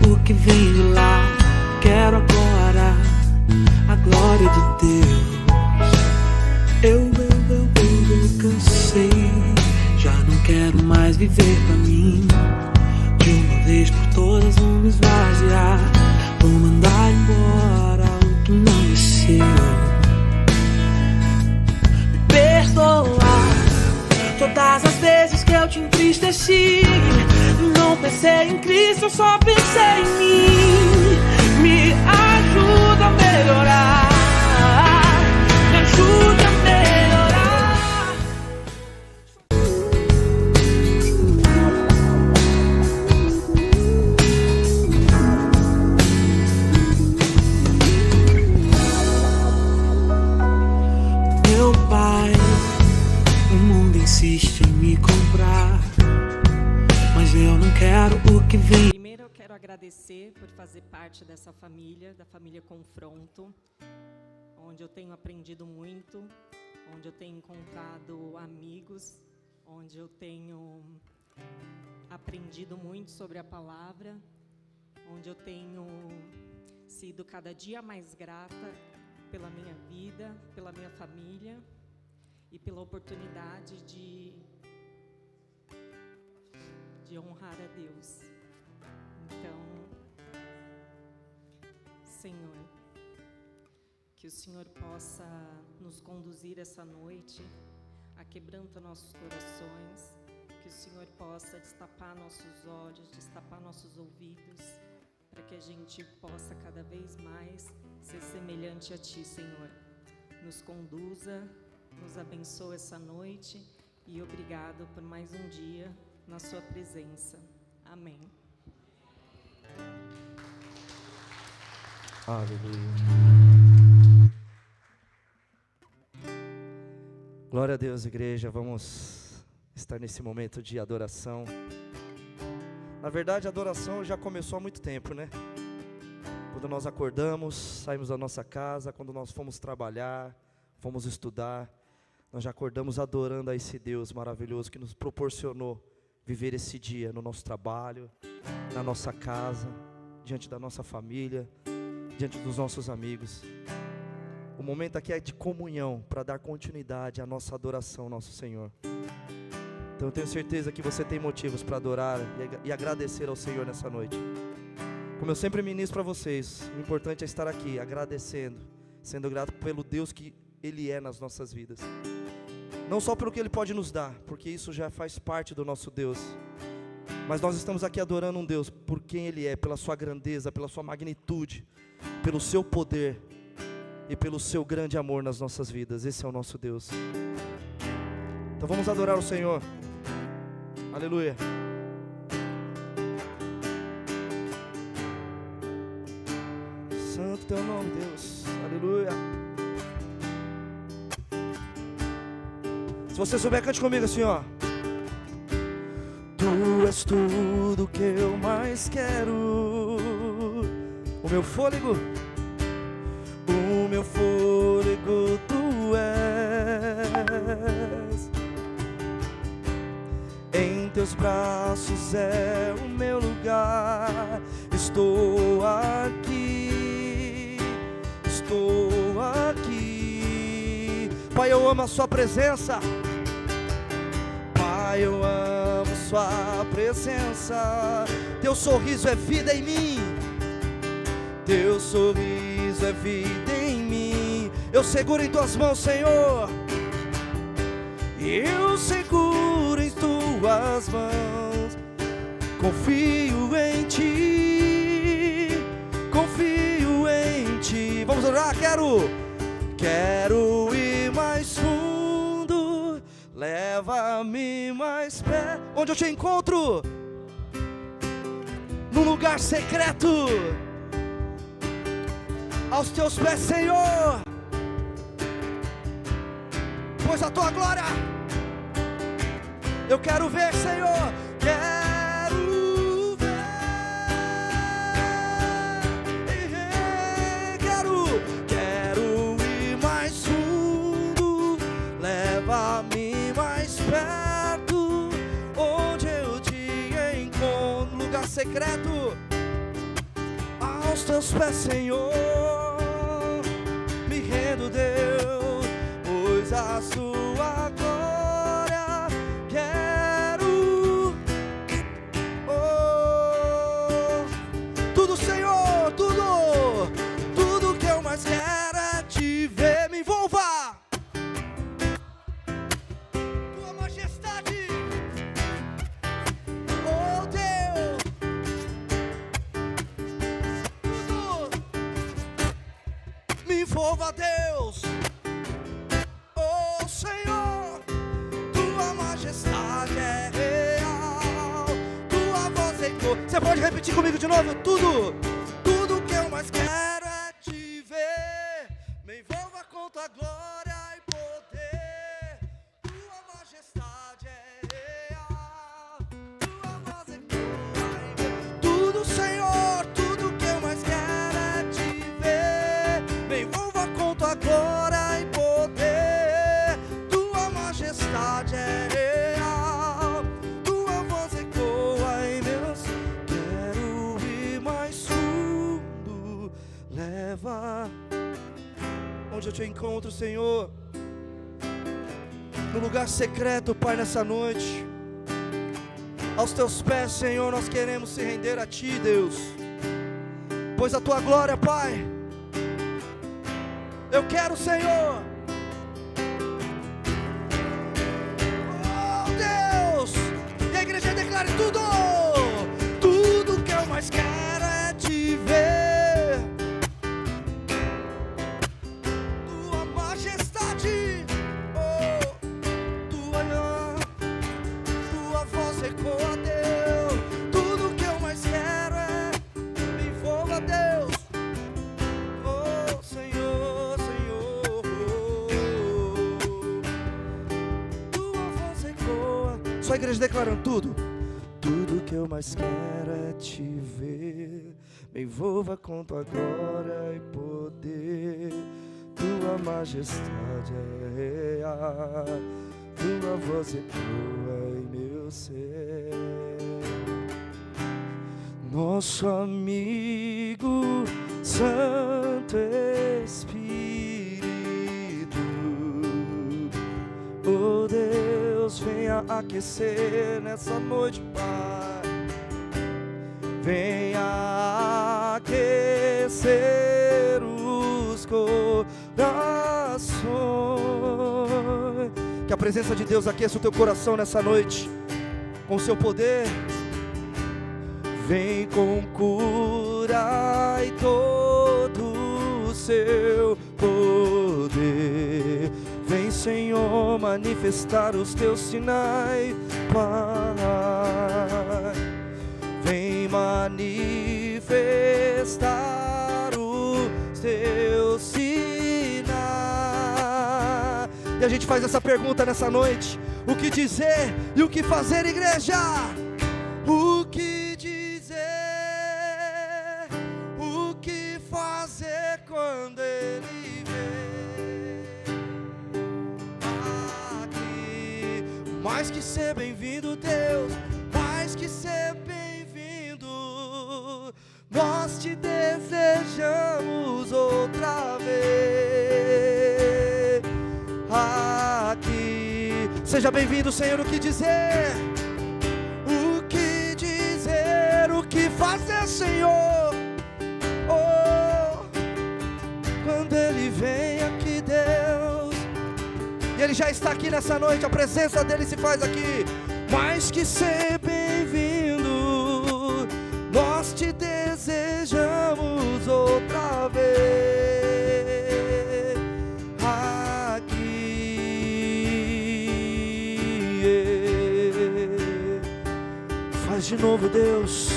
o que vem de lá. Quero agora a glória de Deus. Eu cansei. Já não quero mais viver pra mim. De uma vez por todas vou me esvaziar. Vou mandar embora o que não é seu. Me perdoar todas as vezes que eu te entristeci. Não pensei em Cristo, eu só pensei em mim. Me ajuda a melhorar. Me ajuda a melhorar. Meu pai, o mundo insiste em me comprar, mas eu não quero o que vem. Primeiro eu quero agradecer por fazer parte dessa família, da família Confronto, onde eu tenho aprendido muito, onde eu tenho encontrado amigos, onde eu tenho aprendido muito sobre a palavra, onde eu tenho sido cada dia mais grata pela minha vida, pela minha família e pela oportunidade de honrar a Deus. Então, Senhor, que o Senhor possa nos conduzir essa noite, aquebranta nossos corações, que o Senhor possa destapar nossos olhos, destapar nossos ouvidos, para que a gente possa cada vez mais ser semelhante a Ti, Senhor. Nos conduza, nos abençoe essa noite e obrigado por mais um dia na Sua presença. Amém. Aleluia. Glória a Deus, igreja. Vamos estar nesse momento de adoração. Na verdade, a adoração já começou há muito tempo, né? Quando nós acordamos, saímos da nossa casa, quando nós fomos trabalhar, fomos estudar, nós já acordamos adorando a esse Deus maravilhoso que nos proporcionou viver esse dia no nosso trabalho, na nossa casa, diante da nossa família, diante dos nossos amigos. O momento aqui é de comunhão, para dar continuidade à nossa adoração ao nosso Senhor. Então eu tenho certeza que você tem motivos para adorar e agradecer ao Senhor nessa noite. Como eu sempre ministro para vocês, o importante é estar aqui agradecendo, sendo grato pelo Deus que Ele é nas nossas vidas. Não só pelo que Ele pode nos dar, porque isso já faz parte do nosso Deus, mas nós estamos aqui adorando um Deus por quem Ele é, pela sua grandeza, pela sua magnitude, pelo seu poder e pelo seu grande amor nas nossas vidas. Esse é o nosso Deus. Então vamos adorar o Senhor. Aleluia. Santo teu nome, Deus. Aleluia. Se você souber, cante comigo assim, ó. Tu és tudo que eu mais quero. O meu fôlego, tu és. Em teus braços é o meu lugar. Estou aqui, estou aqui. Pai, eu amo a sua presença. Pai, eu amo sua presença. Teu sorriso é vida em mim. Teu sorriso é vida em mim. Eu seguro em tuas mãos, Senhor. Eu seguro em tuas mãos. Confio em ti. Confio em ti. Vamos orar, quero ir mais fundo. Leva-me mais perto. Onde eu te encontro? Num lugar secreto. Aos teus pés, Senhor. Pois a tua glória eu quero ver, Senhor. Quero ver. Quero ir mais fundo. Leva-me mais perto. Onde eu te encontro. Lugar secreto. aos teus pés, Senhor, me rendo, Deus, pois a sua glória quero. Oh, tudo, Senhor, tudo que eu mais quero é te ver. Me envolva, tua majestade, oh Deus, tudo me envolva, Deus, oh Senhor, tua majestade é real, tua voz ecoa. Você pode repetir comigo de novo? Tudo que eu mais quero é te ver. Me envolva com tua glória e poder. Tua majestade é real, tua voz ecoa. Tudo, Senhor, tudo que eu mais quero é te ver. Me envolva com tua glória e poder. Tua majestade é real, tua voz ecoa em meus. Quero ir mais fundo, leva. Onde eu te encontro, Senhor, no lugar secreto, Pai, nessa noite, aos teus pés, Senhor, nós queremos se render a ti, Deus, pois a tua glória, Pai, eu quero, Senhor, oh Deus, e a igreja declare tudo que eu mais quero é te ver. Ecoa, Deus, tudo que eu mais quero é me envolva, Deus, oh Senhor, Senhor, tua voz ecoa. Só a igreja declarando tudo que eu mais quero é te ver. Me envolva com tua glória e poder, tua majestade é real, tua voz ecoa em meu ser. Nosso amigo Santo Espírito, oh Deus, venha aquecer nessa noite, Pai. Venha aquecer os corações. Que a presença de Deus aqueça o teu coração nessa noite, com o seu poder. Vem com cura e todo o seu poder. Vem, Senhor, manifestar os teus sinais, Pai. Vem manifestar os teus sinais. E a gente faz essa pergunta nessa noite: o que dizer e o que fazer, igreja? O que dizer, o que fazer quando Ele vem aqui? Mais que ser bem-vindo, Deus, mais que ser bem-vindo, nós te desejamos outra vez aqui. Seja bem-vindo, Senhor. O que dizer, o que dizer, o que fazer, Senhor, oh, quando Ele vem aqui, Deus. E Ele já está aqui nessa noite, a presença dEle se faz aqui. Mais que ser bem-vindo, nós te desejamos outra vez Faz de novo, Deus.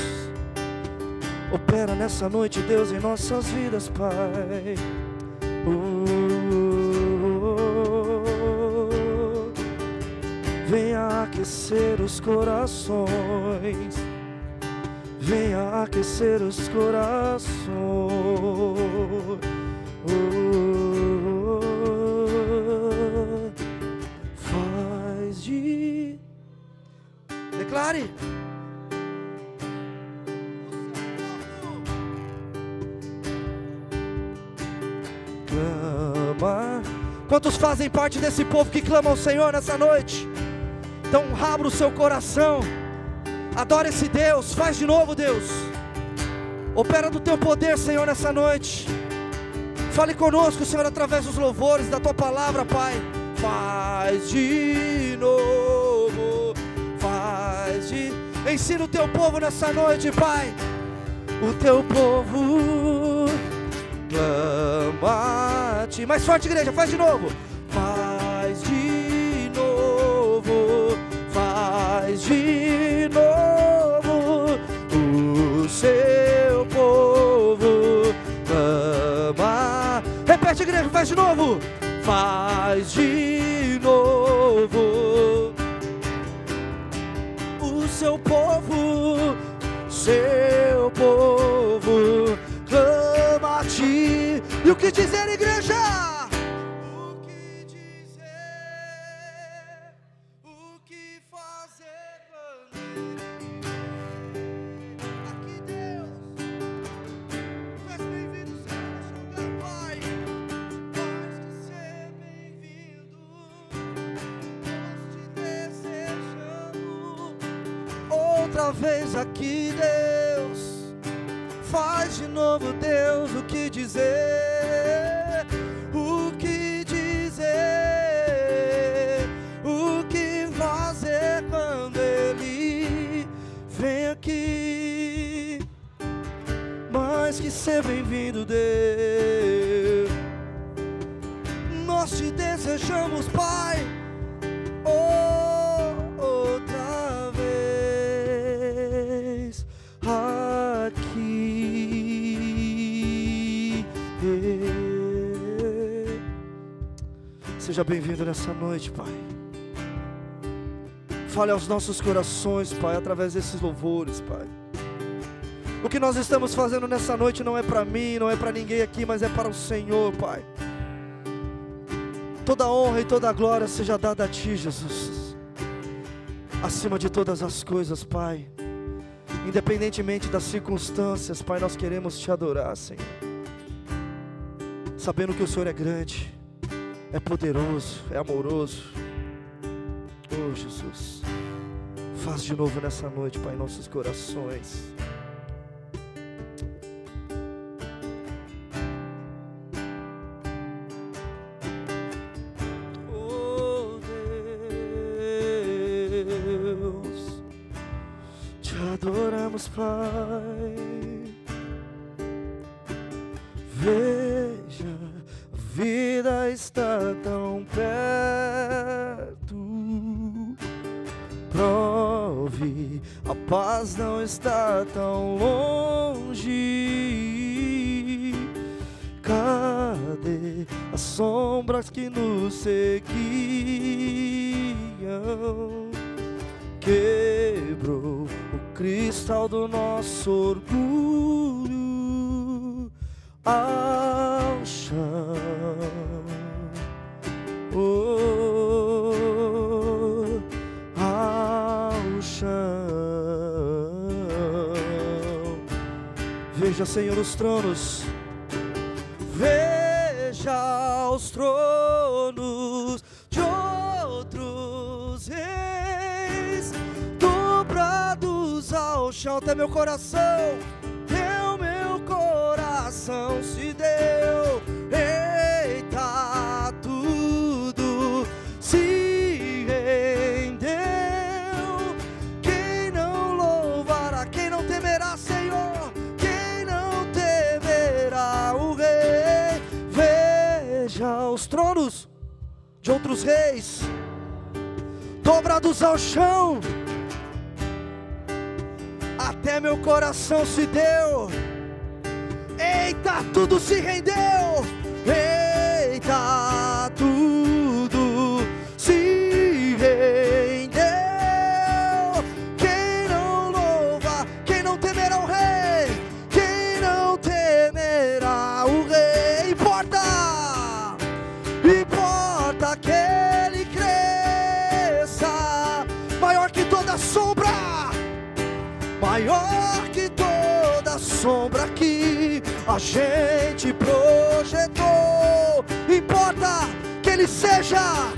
Opera nessa noite, Deus, em nossas vidas, Pai. Venha aquecer os corações. Venha aquecer os corações. Faz de... Declare. clama. Quantos fazem parte desse povo que clama ao Senhor nessa noite? Então abra o seu coração, adora esse Deus, faz de novo, Deus. Opera do teu poder, Senhor, nessa noite. Fale conosco, Senhor, através dos louvores da tua palavra, Pai. Faz de novo, ensina o teu povo nessa noite, Pai. O teu povo clama a ti. Mais forte, igreja, faz de novo. Faz de novo, faz de novo. O seu povo clama. Repete, igreja, faz de novo. Faz de novo. O seu povo clama a ti. E o que dizer, igreja? O que dizer? O que fazer quando aqui, Deus, tu és bem-vindo, Senhor, nesse lugar, Pai. Mais que ser bem-vindo, nós te desejamos outra vez aqui, Deus. Faz de novo, Deus, o que dizer? O que dizer? O que fazer quando Ele vem aqui? Mais que ser bem-vindo, Deus, nós te desejamos, Pai. Outra vez aqui. Seja bem-vindo nessa noite, Pai. Fale aos nossos corações, Pai, através desses louvores, Pai. O que nós estamos fazendo nessa noite não é para mim, não é para ninguém aqui, mas é para o Senhor, Pai. Toda a honra e toda a glória seja dada a Ti, Jesus. Acima de todas as coisas, Pai. Independentemente das circunstâncias, Pai, nós queremos Te adorar, Senhor. Sabendo que o Senhor é grande, é poderoso, é amoroso. Oh, Jesus, faz de novo nessa noite, Pai, em nossos corações. Oh, Deus, te adoramos, Pai. Veja, a vida está tão perto. Prove, a paz não está tão longe. Cadê as sombras que nos seguiam? Quebrou o cristal do nosso orgulho ao chão. Oh, ao chão. Veja, Senhor, os tronos. Veja os tronos de outros reis dobrados ao chão. Até meu coração, meu coração se deu. Eita, tudo se rendeu. Quem não louvará, quem não temerá, Senhor? Quem não temerá o Rei? Veja os tronos de outros reis dobrados ao chão. Até meu coração se deu. Eita, tudo se rendeu. Eita, tudo se rendeu. Quem não louva, quem não temerá o Rei? Quem não temerá o Rei? Importa que Ele cresça, maior que toda sombra, maior que toda sombra que a gente projetou. Importa que Ele seja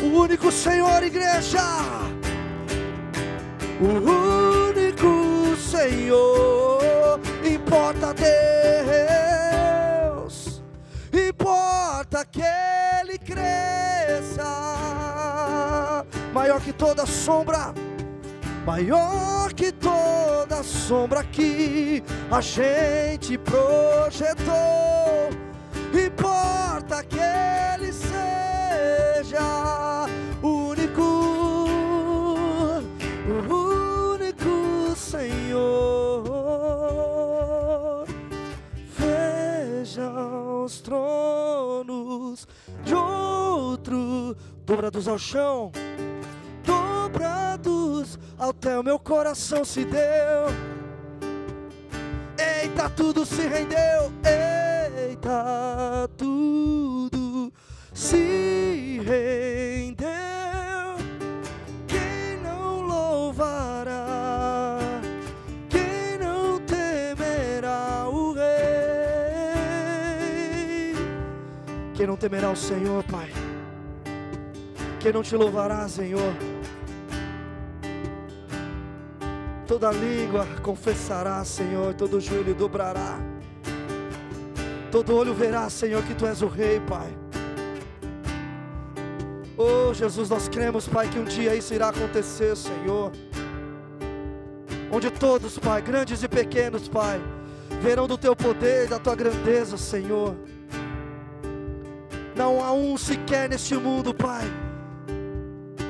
o único Senhor, igreja. O único Senhor. Importa Deus. Importa que Ele cresça. Maior que toda sombra. Maior que toda sombra que a gente projetou. Importa que Ele seja o único Senhor. Veja os tronos de outro, dobrados ao chão, dobrados até o meu coração se deu. Eita, tudo se rendeu. Eita, tudo se rendeu. Quem não louvará? Quem não temerá o Rei? Quem não temerá o Senhor, Pai? Quem não te louvará, Senhor? Toda língua confessará, Senhor, todo joelho dobrará, todo olho verá, Senhor, que Tu és o Rei, Pai. Oh, Jesus, nós cremos, Pai, que um dia isso irá acontecer, Senhor, onde todos, Pai, grandes e pequenos, Pai, verão do Teu poder, da Tua grandeza, Senhor. Não há um sequer neste mundo, Pai,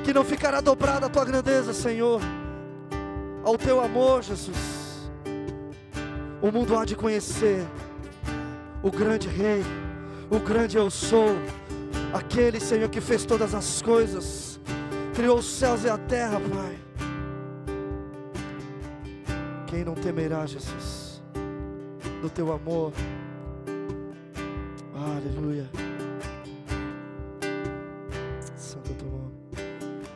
que não ficará dobrado a Tua grandeza, Senhor, ao Teu amor, Jesus. O mundo há de conhecer o grande Rei, o grande Eu Sou, aquele, Senhor, que fez todas as coisas, criou os céus e a terra, Pai. Quem não temerá, Jesus, do Teu amor? Aleluia. Santo Teu nome.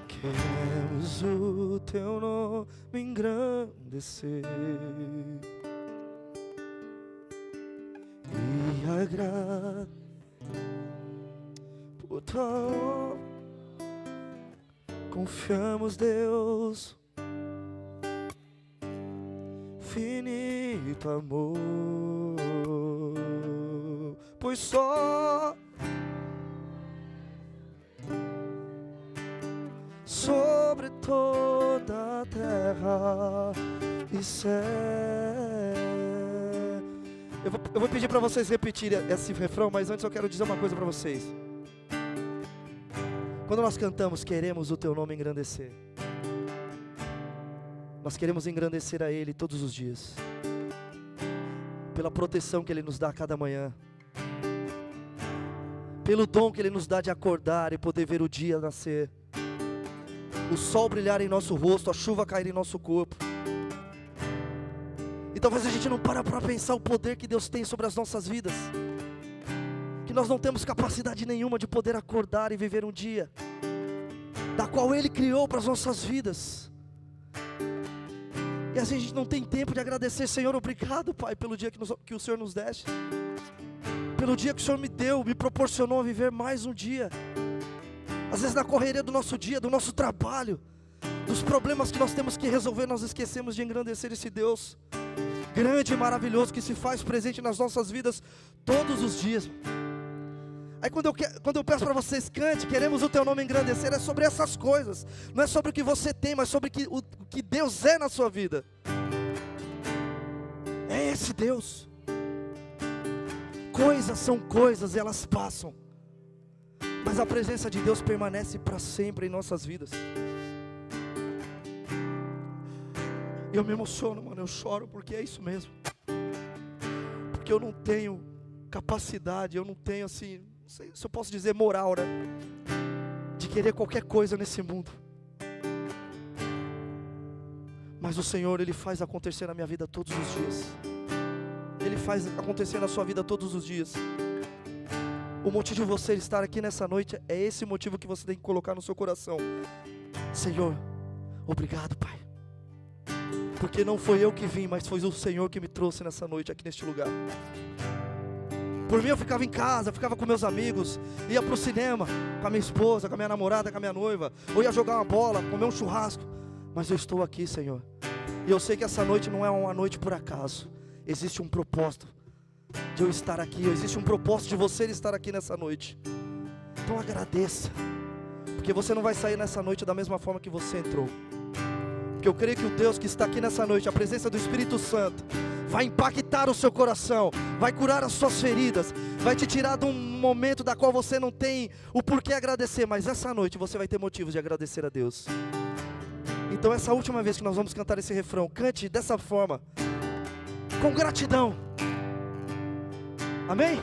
Queremos o Teu nome engrandecer e agradar por Tua obra. Confiamos, Deus, infinito amor, pois só sobre toda a terra e céu. Eu vou pedir para vocês repetirem esse refrão, mas antes eu quero dizer uma coisa para vocês. Quando nós cantamos, queremos o Teu nome engrandecer, nós queremos engrandecer a Ele todos os dias, pela proteção que Ele nos dá a cada manhã, pelo dom que Ele nos dá de acordar e poder ver o dia nascer, o sol brilhar em nosso rosto, a chuva cair em nosso corpo. E talvez a gente não para pensar o poder que Deus tem sobre as nossas vidas, que nós não temos capacidade nenhuma de poder acordar e viver um dia, da qual Ele criou para as nossas vidas. E assim a gente não tem tempo de agradecer. Senhor, obrigado, Pai, pelo dia que o Senhor nos deste, pelo dia que o Senhor me deu, me proporcionou a viver mais um dia. Às vezes na correria do nosso dia, do nosso trabalho, dos problemas que nós temos que resolver, nós esquecemos de engrandecer esse Deus grande e maravilhoso que se faz presente nas nossas vidas todos os dias. Aí quando eu peço para vocês, cante, queremos o Teu nome engrandecer, é sobre essas coisas. Não é sobre o que você tem, mas sobre o que Deus é na sua vida. É esse Deus. Coisas são coisas e elas passam, mas a presença de Deus permanece para sempre em nossas vidas. Eu me emociono, mano, eu choro, porque é isso mesmo. Porque eu não tenho capacidade, eu não tenho, assim, não sei se eu posso dizer moral, né, de querer qualquer coisa nesse mundo. Mas o Senhor, Ele faz acontecer na minha vida todos os dias. Ele faz acontecer na sua vida todos os dias. O motivo de você estar aqui nessa noite é esse motivo que você tem que colocar no seu coração. Senhor, obrigado, Pai, porque não foi eu que vim, mas foi o Senhor que me trouxe nessa noite aqui neste lugar. Por mim eu ficava em casa, ficava com meus amigos, ia pro cinema com a minha esposa, com a minha namorada, com a minha noiva, ou ia jogar uma bola, comer um churrasco. Mas eu estou aqui, Senhor, e eu sei que essa noite não é uma noite por acaso. Existe um propósito de eu estar aqui, existe um propósito de você estar aqui nessa noite. Então agradeça, porque você não vai sair nessa noite da mesma forma que você entrou. Porque eu creio que o Deus que está aqui nessa noite, a presença do Espírito Santo, vai impactar o seu coração, vai curar as suas feridas, vai te tirar de um momento da qual você não tem o porquê agradecer, mas essa noite você vai ter motivos de agradecer a Deus. Então essa última vez que nós vamos cantar esse refrão, cante dessa forma, com gratidão. Amém?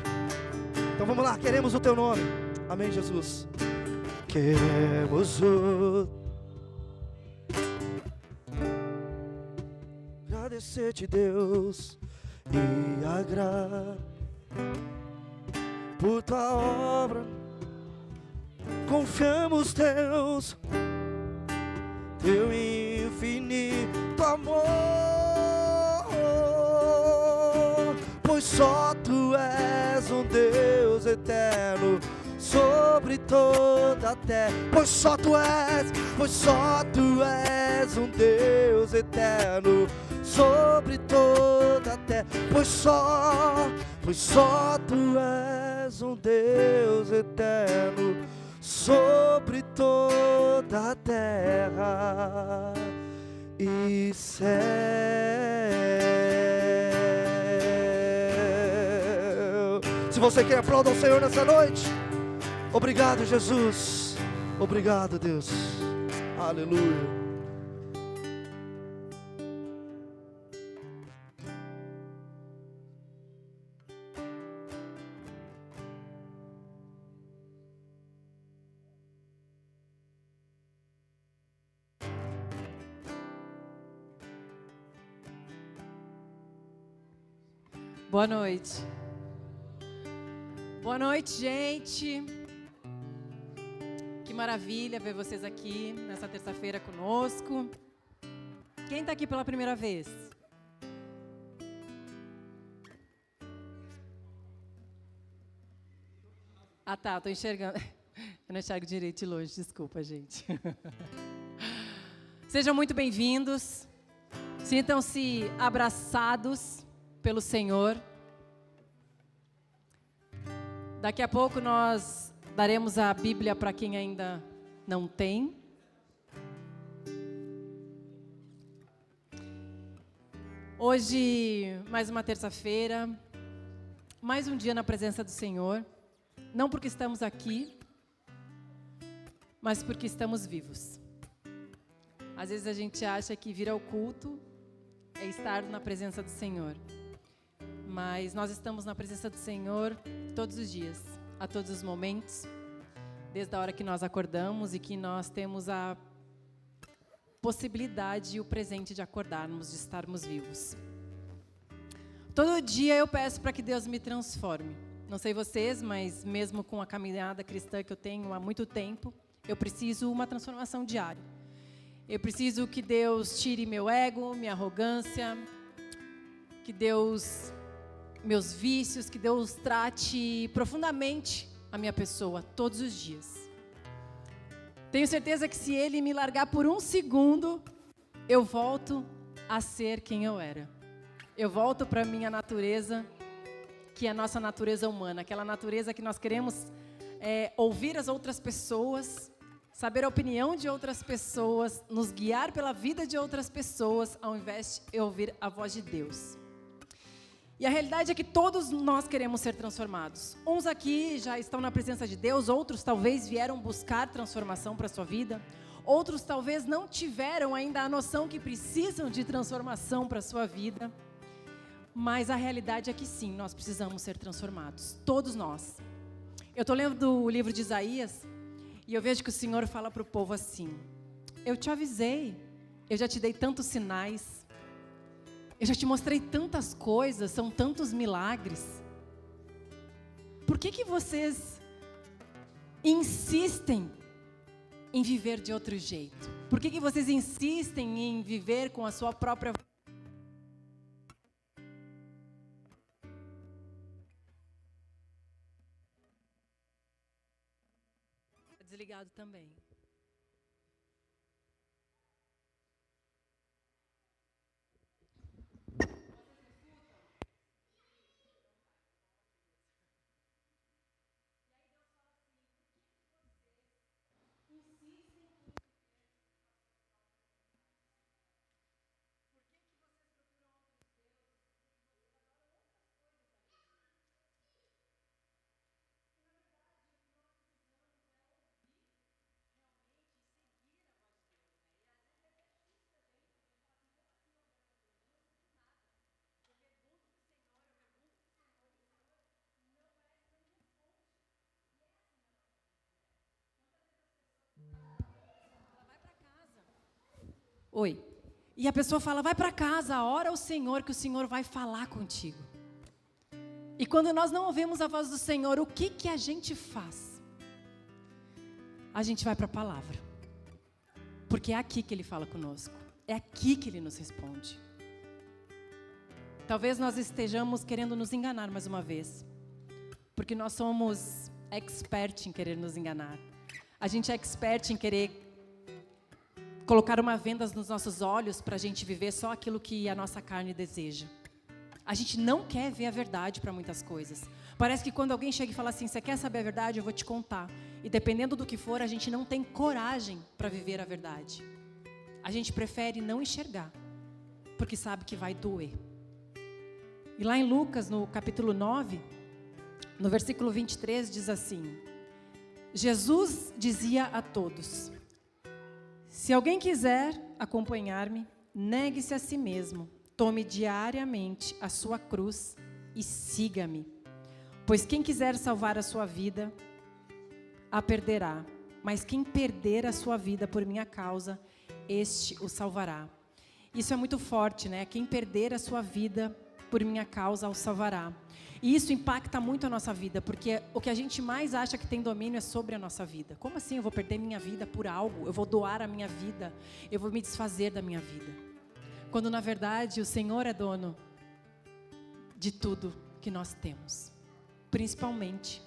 Então vamos lá, queremos o teu nome. Amém, Jesus. Queremos o... Agradecer-te, Deus, e agradar por tua obra. Confiamos, Deus, teu infinito amor, pois só tu és um Deus eterno sobre toda a terra. Pois só tu és um Deus eterno sobre toda a terra. Pois só tu és um Deus eterno sobre toda a terra e céu. Se você quer, aplauda o Senhor nessa noite. Obrigado, Jesus. Obrigado, Deus. Aleluia. Boa noite. Boa noite, gente. Que maravilha ver vocês aqui nessa terça-feira conosco. Quem está aqui pela primeira vez? Ah, tá, estou enxergando. Eu não enxergo direito de longe, desculpa, gente. Sejam muito bem-vindos. Sintam-se abraçados pelo Senhor. Daqui a pouco nós daremos a Bíblia para quem ainda não tem. Hoje, mais uma terça-feira, mais um dia na presença do Senhor. Não porque estamos aqui, mas porque estamos vivos. Às vezes a gente acha que vir ao culto é estar na presença do Senhor. Mas nós estamos na presença do Senhor todos os dias, a todos os momentos, desde a hora que nós acordamos e que nós temos a possibilidade e o presente de acordarmos, de estarmos vivos. Todo dia eu peço para que Deus me transforme. Não sei vocês, mas mesmo com a caminhada cristã que eu tenho há muito tempo, eu preciso uma transformação diária. Eu preciso que Deus tire meu ego, minha arrogância, que Deus... meus vícios, que Deus trate profundamente a minha pessoa todos os dias. Tenho certeza que se Ele me largar por um segundo, eu volto a ser quem eu era. Eu volto para a minha natureza, que é a nossa natureza humana, aquela natureza que nós queremos ouvir as outras pessoas, saber a opinião de outras pessoas, nos guiar pela vida de outras pessoas, ao invés de ouvir a voz de Deus. E a realidade é que todos nós queremos ser transformados. Uns aqui já estão na presença de Deus, outros talvez vieram buscar transformação para a sua vida. Outros talvez não tiveram ainda a noção que precisam de transformação para a sua vida. Mas a realidade é que sim, nós precisamos ser transformados. Todos nós. Eu estou lendo o livro de Isaías e eu vejo que o Senhor fala para o povo assim: eu te avisei, eu já te dei tantos sinais. Eu já te mostrei tantas coisas, são tantos milagres. Por que vocês insistem em viver de outro jeito? Por que vocês insistem em viver com a sua própria... desligado também. Oi. E a pessoa fala, vai para casa, ora ao Senhor, que o Senhor vai falar contigo. E quando nós não ouvimos a voz do Senhor, o que a gente faz? A gente vai para a palavra. Porque é aqui que Ele fala conosco. É aqui que Ele nos responde. Talvez nós estejamos querendo nos enganar mais uma vez. Porque nós somos expert em querer nos enganar. A gente é expert em querer colocar uma venda nos nossos olhos para a gente viver só aquilo que a nossa carne deseja. A gente não quer ver a verdade para muitas coisas. Parece que quando alguém chega e fala assim, você quer saber a verdade? Eu vou te contar. E dependendo do que for, a gente não tem coragem para viver a verdade. A gente prefere não enxergar, porque sabe que vai doer. E lá em Lucas, no capítulo 9, no versículo 23, diz assim, Jesus dizia a todos, se alguém quiser acompanhar-me, negue-se a si mesmo, tome diariamente a sua cruz e siga-me. Pois quem quiser salvar a sua vida, a perderá. Mas quem perder a sua vida por minha causa, este o salvará. Isso é muito forte, né? Quem perder a sua vida por minha causa, o salvará. E isso impacta muito a nossa vida, porque o que a gente mais acha que tem domínio é sobre a nossa vida. Como assim eu vou perder minha vida por algo? Eu vou doar a minha vida, eu vou me desfazer da minha vida. Quando na verdade o Senhor é dono de tudo que nós temos. Principalmente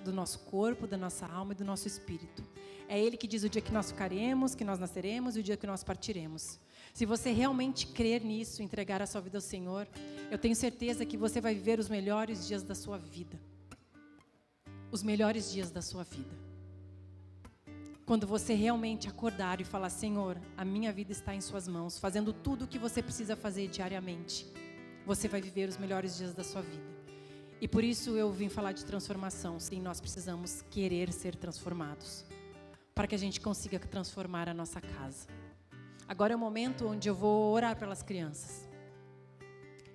do nosso corpo, da nossa alma e do nosso espírito. É Ele que diz o dia que nós ficaremos, que nós nasceremos e o dia que nós partiremos. Se você realmente crer nisso, entregar a sua vida ao Senhor, eu tenho certeza que você vai viver os melhores dias da sua vida. Os melhores dias da sua vida. Quando você realmente acordar e falar, Senhor, a minha vida está em suas mãos, fazendo tudo o que você precisa fazer diariamente, você vai viver os melhores dias da sua vida. E por isso eu vim falar de transformação. Sim, nós precisamos querer ser transformados, para que a gente consiga transformar a nossa casa. Agora é o momento onde eu vou orar pelas crianças.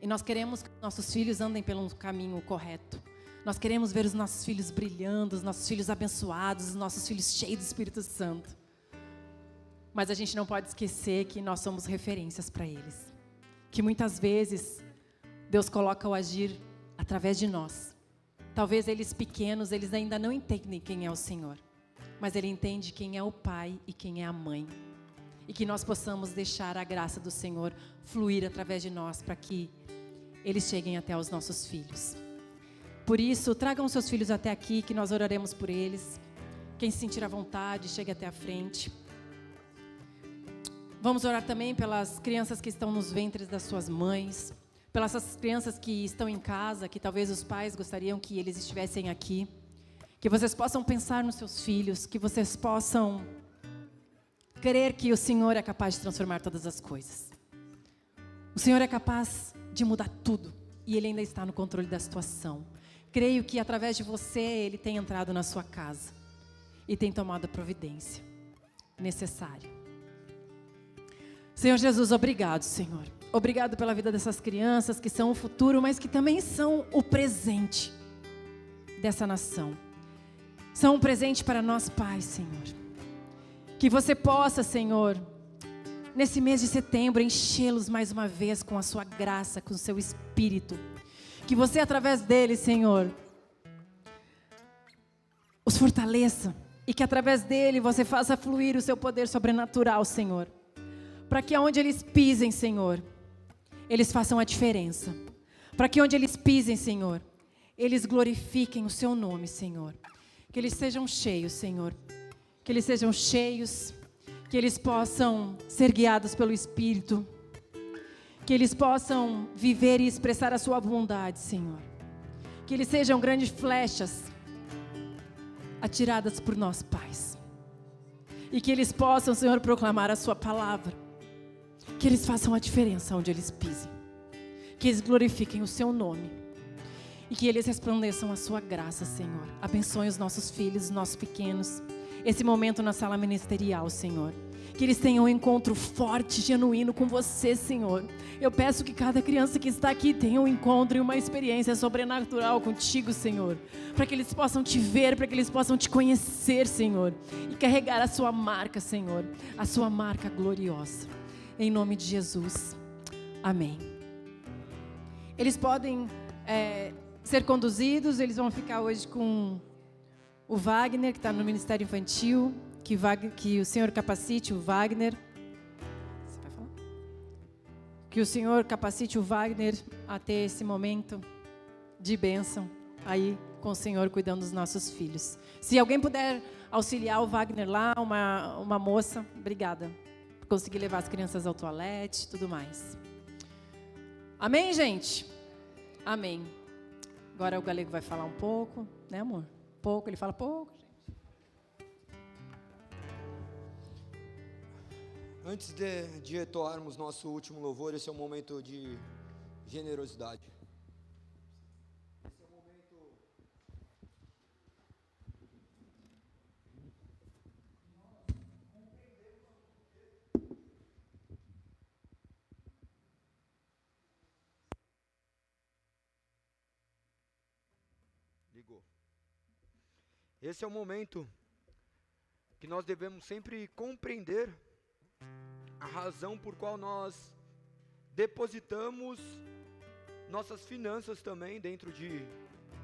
E nós queremos que nossos filhos andem pelo caminho correto. Nós queremos ver os nossos filhos brilhando, os nossos filhos abençoados, os nossos filhos cheios do Espírito Santo. Mas a gente não pode esquecer que nós somos referências para eles. Que muitas vezes Deus coloca o agir através de nós. Talvez eles pequenos, eles ainda não entendem quem é o Senhor. Mas Ele entende quem é o pai e quem é a mãe. E que nós possamos deixar a graça do Senhor fluir através de nós, para que eles cheguem até os nossos filhos. Por isso, tragam seus filhos até aqui, que nós oraremos por eles. Quem se sentir à vontade, chegue até a frente. Vamos orar também pelas crianças que estão nos ventres das suas mães, pelas crianças que estão em casa, que talvez os pais gostariam que eles estivessem aqui. Que vocês possam pensar nos seus filhos, que vocês possam crer que o Senhor é capaz de transformar todas as coisas. O Senhor é capaz de mudar tudo, e Ele ainda está no controle da situação. Creio que através de você, Ele tem entrado na sua casa e tem tomado a providência necessária. Senhor Jesus, obrigado, Senhor. Obrigado pela vida dessas crianças que são o futuro, mas que também são o presente dessa nação. São um presente para nós pais, Senhor. Que você possa, Senhor, nesse mês de setembro, enchê-los mais uma vez com a sua graça, com o seu Espírito. Que você, através deles, Senhor, os fortaleça. E que através dele você faça fluir o seu poder sobrenatural, Senhor. Para que onde eles pisem, Senhor, eles façam a diferença. Para que onde eles pisem, Senhor, eles glorifiquem o seu nome, Senhor. Que eles sejam cheios, Senhor. Que eles sejam cheios, que eles possam ser guiados pelo Espírito, que eles possam viver e expressar a sua bondade, Senhor. Que eles sejam grandes flechas atiradas por nós, pais. E que eles possam, Senhor, proclamar a sua palavra. Que eles façam a diferença onde eles pisem. Que eles glorifiquem o seu nome. E que eles resplandeçam a sua graça, Senhor. Abençoe os nossos filhos, os nossos pequenos. Esse momento na sala ministerial, Senhor. Que eles tenham um encontro forte, genuíno com você, Senhor. Eu peço que cada criança que está aqui tenha um encontro e uma experiência sobrenatural contigo, Senhor. Para que eles possam te ver, para que eles possam te conhecer, Senhor. E carregar a sua marca, Senhor. A sua marca gloriosa. Em nome de Jesus. Amém. Eles podem ser conduzidos, eles vão ficar hoje com o Wagner, que está no Ministério Infantil, que o Senhor capacite o Wagner. Você vai falar? Que o Senhor capacite o Wagner a ter esse momento de bênção aí com o Senhor cuidando dos nossos filhos. Se alguém puder auxiliar o Wagner lá, uma moça, obrigada. Por conseguir levar as crianças ao toalete e tudo mais. Amém, gente? Amém. Agora o Galego vai falar um pouco, né, amor? Pouco, ele fala pouco, gente. Antes de retornarmos nosso último louvor, esse é um momento de generosidade. Esse é um momento... Ligou. Esse é o momento que nós devemos sempre compreender a razão por qual nós depositamos nossas finanças também dentro de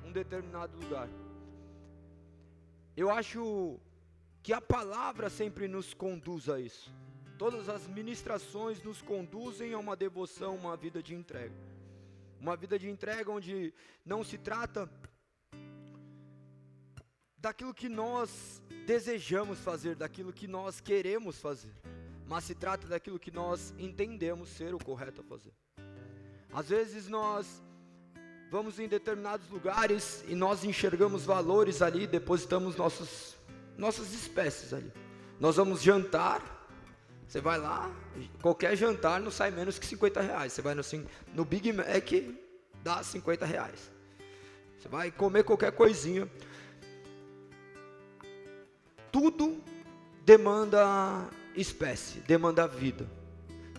um determinado lugar. Eu acho que a palavra sempre nos conduz a isso. Todas as ministrações nos conduzem a uma devoção, uma vida de entrega. Uma vida de entrega onde não se trata daquilo que nós desejamos fazer, daquilo que nós queremos fazer, mas se trata daquilo que nós entendemos ser o correto a fazer. Às vezes nós vamos em determinados lugares e nós enxergamos valores ali, depositamos nossas espécies ali. Nós vamos jantar, você vai lá, qualquer jantar não sai menos que R$50. Você vai no Big Mac, dá R$50. Você vai comer qualquer coisinha. Tudo demanda espécie, demanda vida.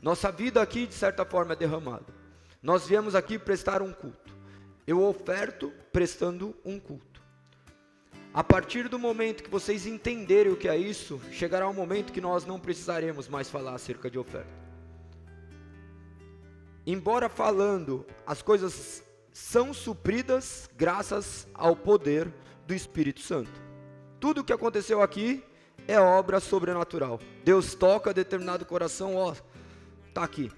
Nossa vida aqui, de certa forma, é derramada. Nós viemos aqui prestar um culto. Eu oferto prestando um culto. A partir do momento que vocês entenderem o que é isso, chegará um momento que nós não precisaremos mais falar acerca de oferta. Embora falando, as coisas são supridas graças ao poder do Espírito Santo. Tudo o que aconteceu aqui é obra sobrenatural. Deus toca determinado coração, tá aqui.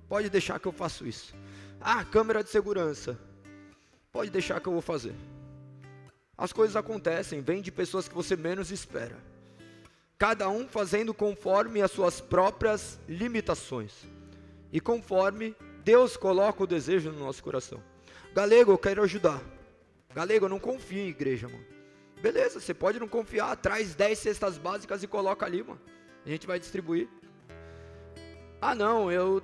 Pode deixar que eu faço isso. Câmera de segurança. Pode deixar que eu vou fazer. As coisas acontecem, vêm de pessoas que você menos espera. Cada um fazendo conforme as suas próprias limitações. E conforme Deus coloca o desejo no nosso coração. Galego, eu quero ajudar. Galego, eu não confio em igreja, mano. Beleza, você pode não confiar, traz 10 cestas básicas e coloca ali, mano. A gente vai distribuir. Não, eu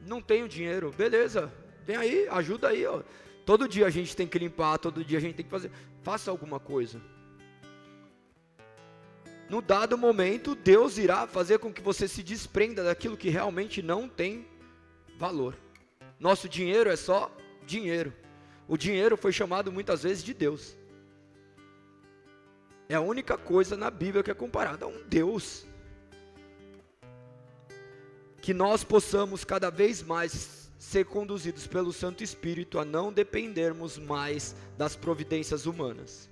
não tenho dinheiro. Beleza, vem aí, ajuda aí, ó. Todo dia a gente tem que limpar, todo dia a gente tem que fazer. Faça alguma coisa. No dado momento, Deus irá fazer com que você se desprenda daquilo que realmente não tem valor. Nosso dinheiro é só dinheiro. O dinheiro foi chamado muitas vezes de Deus. É a única coisa na Bíblia que é comparada a um Deus. Que nós possamos cada vez mais ser conduzidos pelo Santo Espírito a não dependermos mais das providências humanas.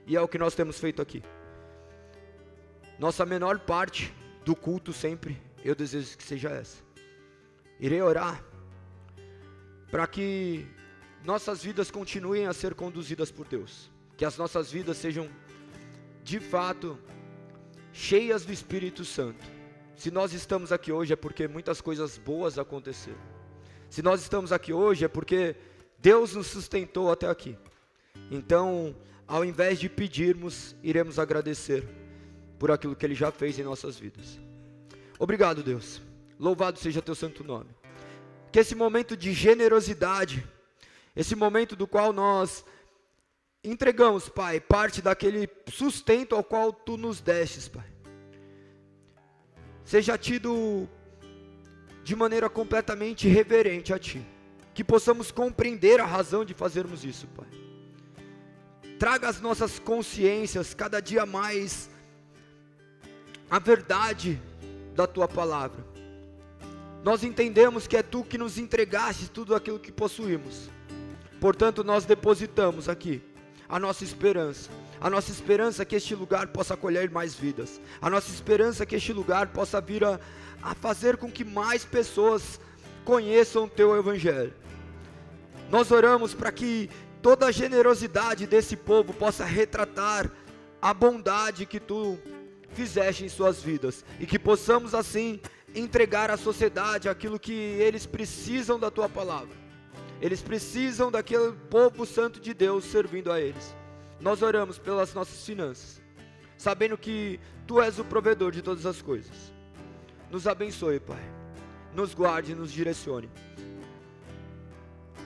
E é o que nós temos feito aqui. Nossa menor parte do culto sempre, eu desejo que seja essa. Irei orar para que nossas vidas continuem a ser conduzidas por Deus. que as nossas vidas sejam de fato cheias do Espírito Santo. Se nós estamos aqui hoje é porque muitas coisas boas aconteceram. Se nós estamos aqui hoje é porque Deus nos sustentou até aqui. Então, ao invés de pedirmos, iremos agradecer por aquilo que Ele já fez em nossas vidas. Obrigado, Deus. Louvado seja Teu santo nome. Que esse momento de generosidade, esse momento do qual nós entregamos, Pai, parte daquele sustento ao qual Tu nos destes, Pai, seja tido de maneira completamente reverente a Ti. Que possamos compreender a razão de fazermos isso, Pai. Traga às nossas consciências cada dia mais a verdade da Tua palavra. Nós entendemos que é Tu que nos entregaste tudo aquilo que possuímos. Portanto, nós depositamos aqui a nossa esperança. A nossa esperança é que este lugar possa acolher mais vidas. A nossa esperança é que este lugar possa vir a fazer com que mais pessoas conheçam o Teu Evangelho. Nós oramos para que toda a generosidade desse povo possa retratar a bondade que Tu fizeste em suas vidas. E que possamos assim entregar à sociedade aquilo que eles precisam da Tua palavra. Eles precisam daquele povo santo de Deus servindo a eles. Nós oramos pelas nossas finanças, sabendo que Tu és o provedor de todas as coisas. Nos abençoe, Pai. Nos guarde e nos direcione.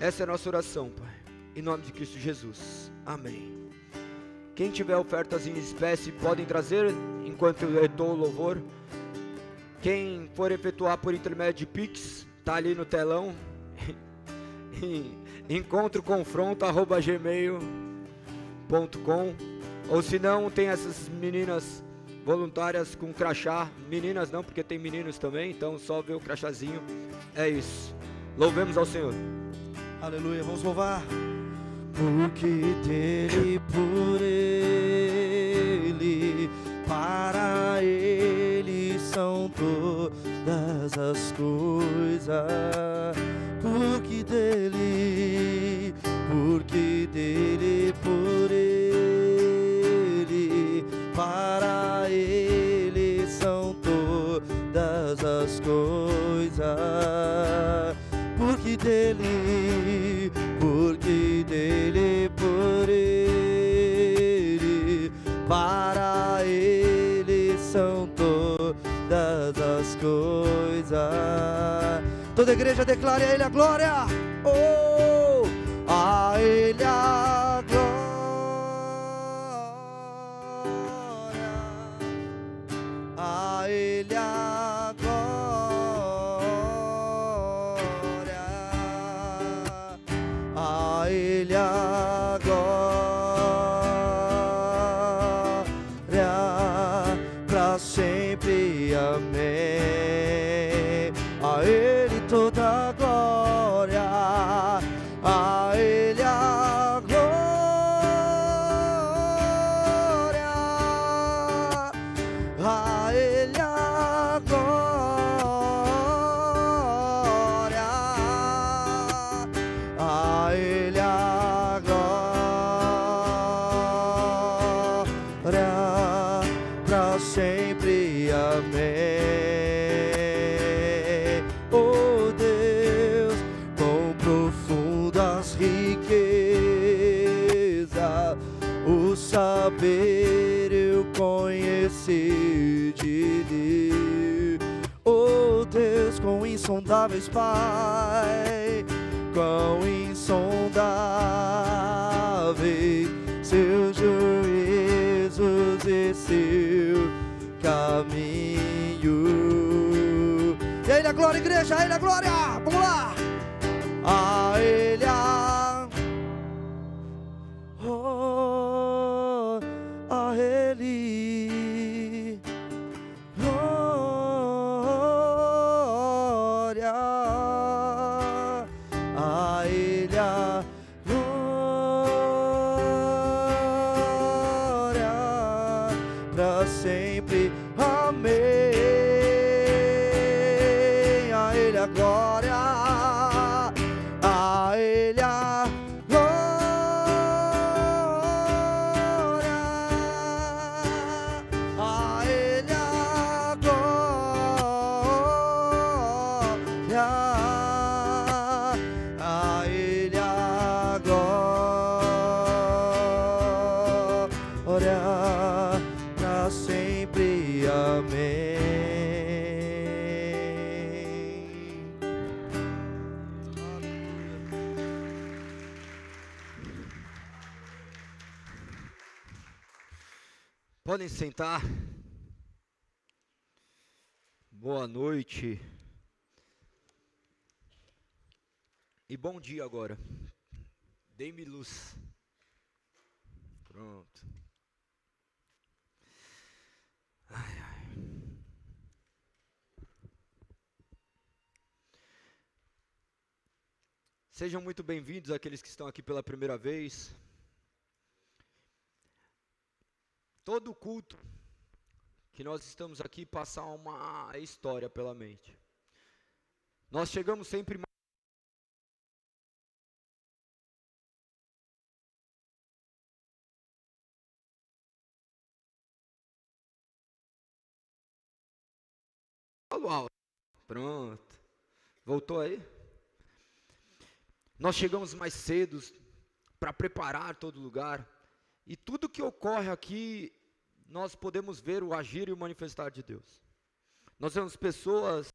Essa é a nossa oração, Pai. Em nome de Cristo Jesus. Amém. Quem tiver ofertas em espécie, podem trazer enquanto eu retoo o louvor. Quem for efetuar por intermédio de Pix, está ali no telão. encontroconfronto@gmail.com. Ou se não, tem essas meninas voluntárias com crachá. Meninas não, porque tem meninos também, então só ver o crachazinho. É isso. Louvemos ao Senhor. Aleluia, vamos louvar. Porque dele, por ele, para ele são todas as coisas. Porque dele, por ele, para ele são todas as coisas. Porque dele, por ele, para ele são todas as coisas. Toda a igreja declare a Ele a glória. Oh, a Ele a glória, a Ele a glória, a Ele a glória, pra sempre, amém. A Ele toda a glória, a Ele a glória, a Ele a glória, a Ele a glória, pra sempre, amém. Oh Deus, com profundas riquezas, o saber eu conheci de Ti. Oh Deus, quão insondáveis, Pai, quão insondáveis seus juízos e seu caminho. E a Ele a glória, igreja, a Ele a glória, vamos lá. A Ele a... Oh, a Ele glória, a Ele a glória, pra sempre, amém. A Ele a glória, a Ele a glória, Podem sentar. Boa noite. E bom dia agora. Dê-me luz. Pronto. Ai, ai. Sejam muito bem-vindos aqueles que estão aqui pela primeira vez. Todo culto que nós estamos aqui passa uma história pela mente. Nós chegamos sempre alto. Pronto. Voltou aí? Nós chegamos mais cedo para preparar todo lugar. E tudo que ocorre aqui, nós podemos ver o agir e o manifestar de Deus. Nós vemos pessoas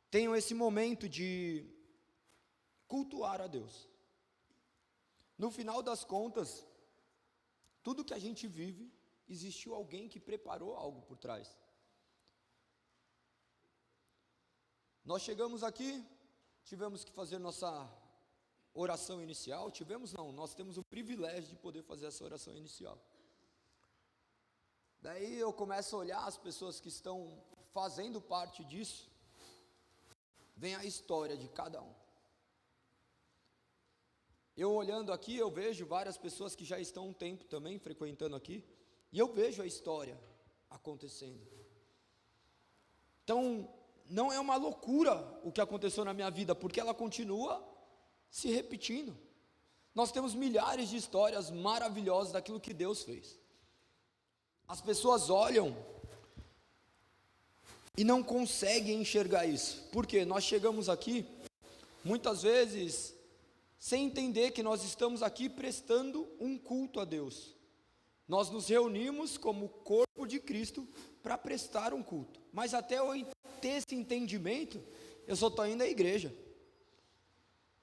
tenham esse momento de cultuar a Deus. No final das contas, tudo que a gente vive, existiu alguém que preparou algo por trás. Nós chegamos aqui, tivemos que fazer nossa oração inicial. Nós temos o privilégio de poder fazer essa oração inicial. Daí eu começo a olhar as pessoas que estão fazendo parte disso. Vem a história de cada um. Eu olhando aqui, eu vejo várias pessoas que já estão um tempo também frequentando aqui, e eu vejo a história acontecendo. Então, não é uma loucura o que aconteceu na minha vida, porque ela continua se repetindo. Nós temos milhares de histórias maravilhosas daquilo que Deus fez. As pessoas olham e não conseguem enxergar isso. Por quê? Nós chegamos aqui, muitas vezes, sem entender que nós estamos aqui prestando um culto a Deus. Nós nos reunimos como corpo de Cristo para prestar um culto. Mas até eu ter esse entendimento, eu só estou indo à igreja.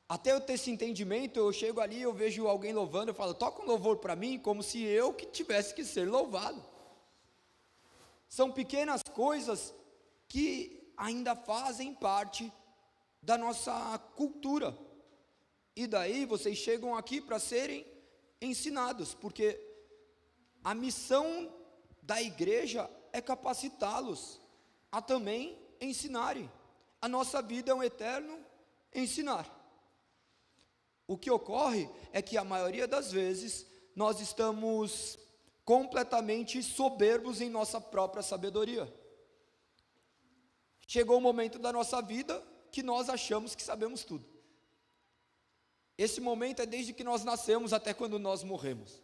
Até eu ter esse entendimento, eu chego ali, eu vejo alguém louvando, eu falo, toca um louvor para mim, como se eu que tivesse que ser louvado. São pequenas coisas que ainda fazem parte da nossa cultura. E daí vocês chegam aqui para serem ensinados, porque a missão da igreja é capacitá-los a também ensinarem. A nossa vida é um eterno ensinar. O que ocorre é que a maioria das vezes nós estamos completamente soberbos em nossa própria sabedoria. Chegou o momento da nossa vida que nós achamos que sabemos tudo. Esse momento é desde que nós nascemos até quando nós morremos.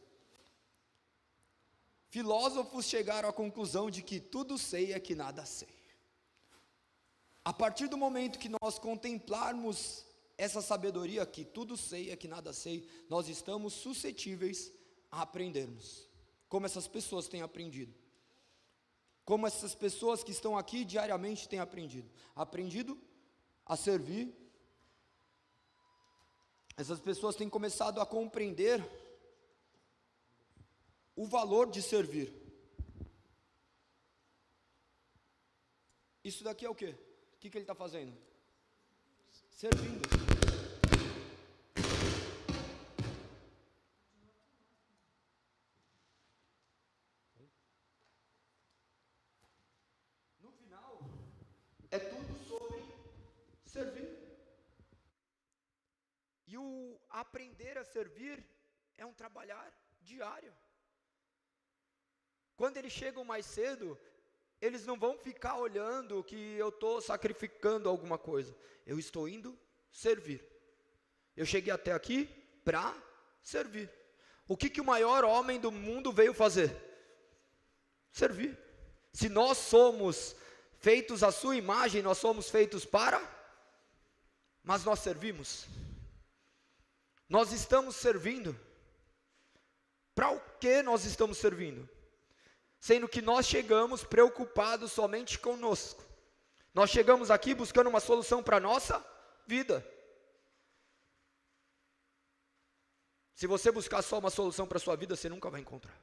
Filósofos chegaram à conclusão de que tudo sei é que nada sei. A partir do momento que nós contemplarmos essa sabedoria, que tudo sei é que nada sei, nós estamos suscetíveis a aprendermos, como essas pessoas têm aprendido. Como essas pessoas que estão aqui diariamente têm aprendido a servir. Essas pessoas têm começado a compreender o valor de servir. Isso daqui é o quê? O que ele está fazendo? Servindo. No final, é tudo sobre servir. E o aprender a servir é um trabalhar diário. Quando eles chegam mais cedo, eles não vão ficar olhando que eu estou sacrificando alguma coisa. Eu estou indo servir. Eu cheguei até aqui para servir. O que o maior homem do mundo veio fazer? servir. Se nós somos feitos à sua imagem, nós somos feitos para, mas nós servimos. Nós estamos servindo. Para o que nós estamos servindo? Sendo que nós chegamos preocupados somente conosco. Nós chegamos aqui buscando uma solução para a nossa vida. Se você buscar só uma solução para a sua vida, você nunca vai encontrar.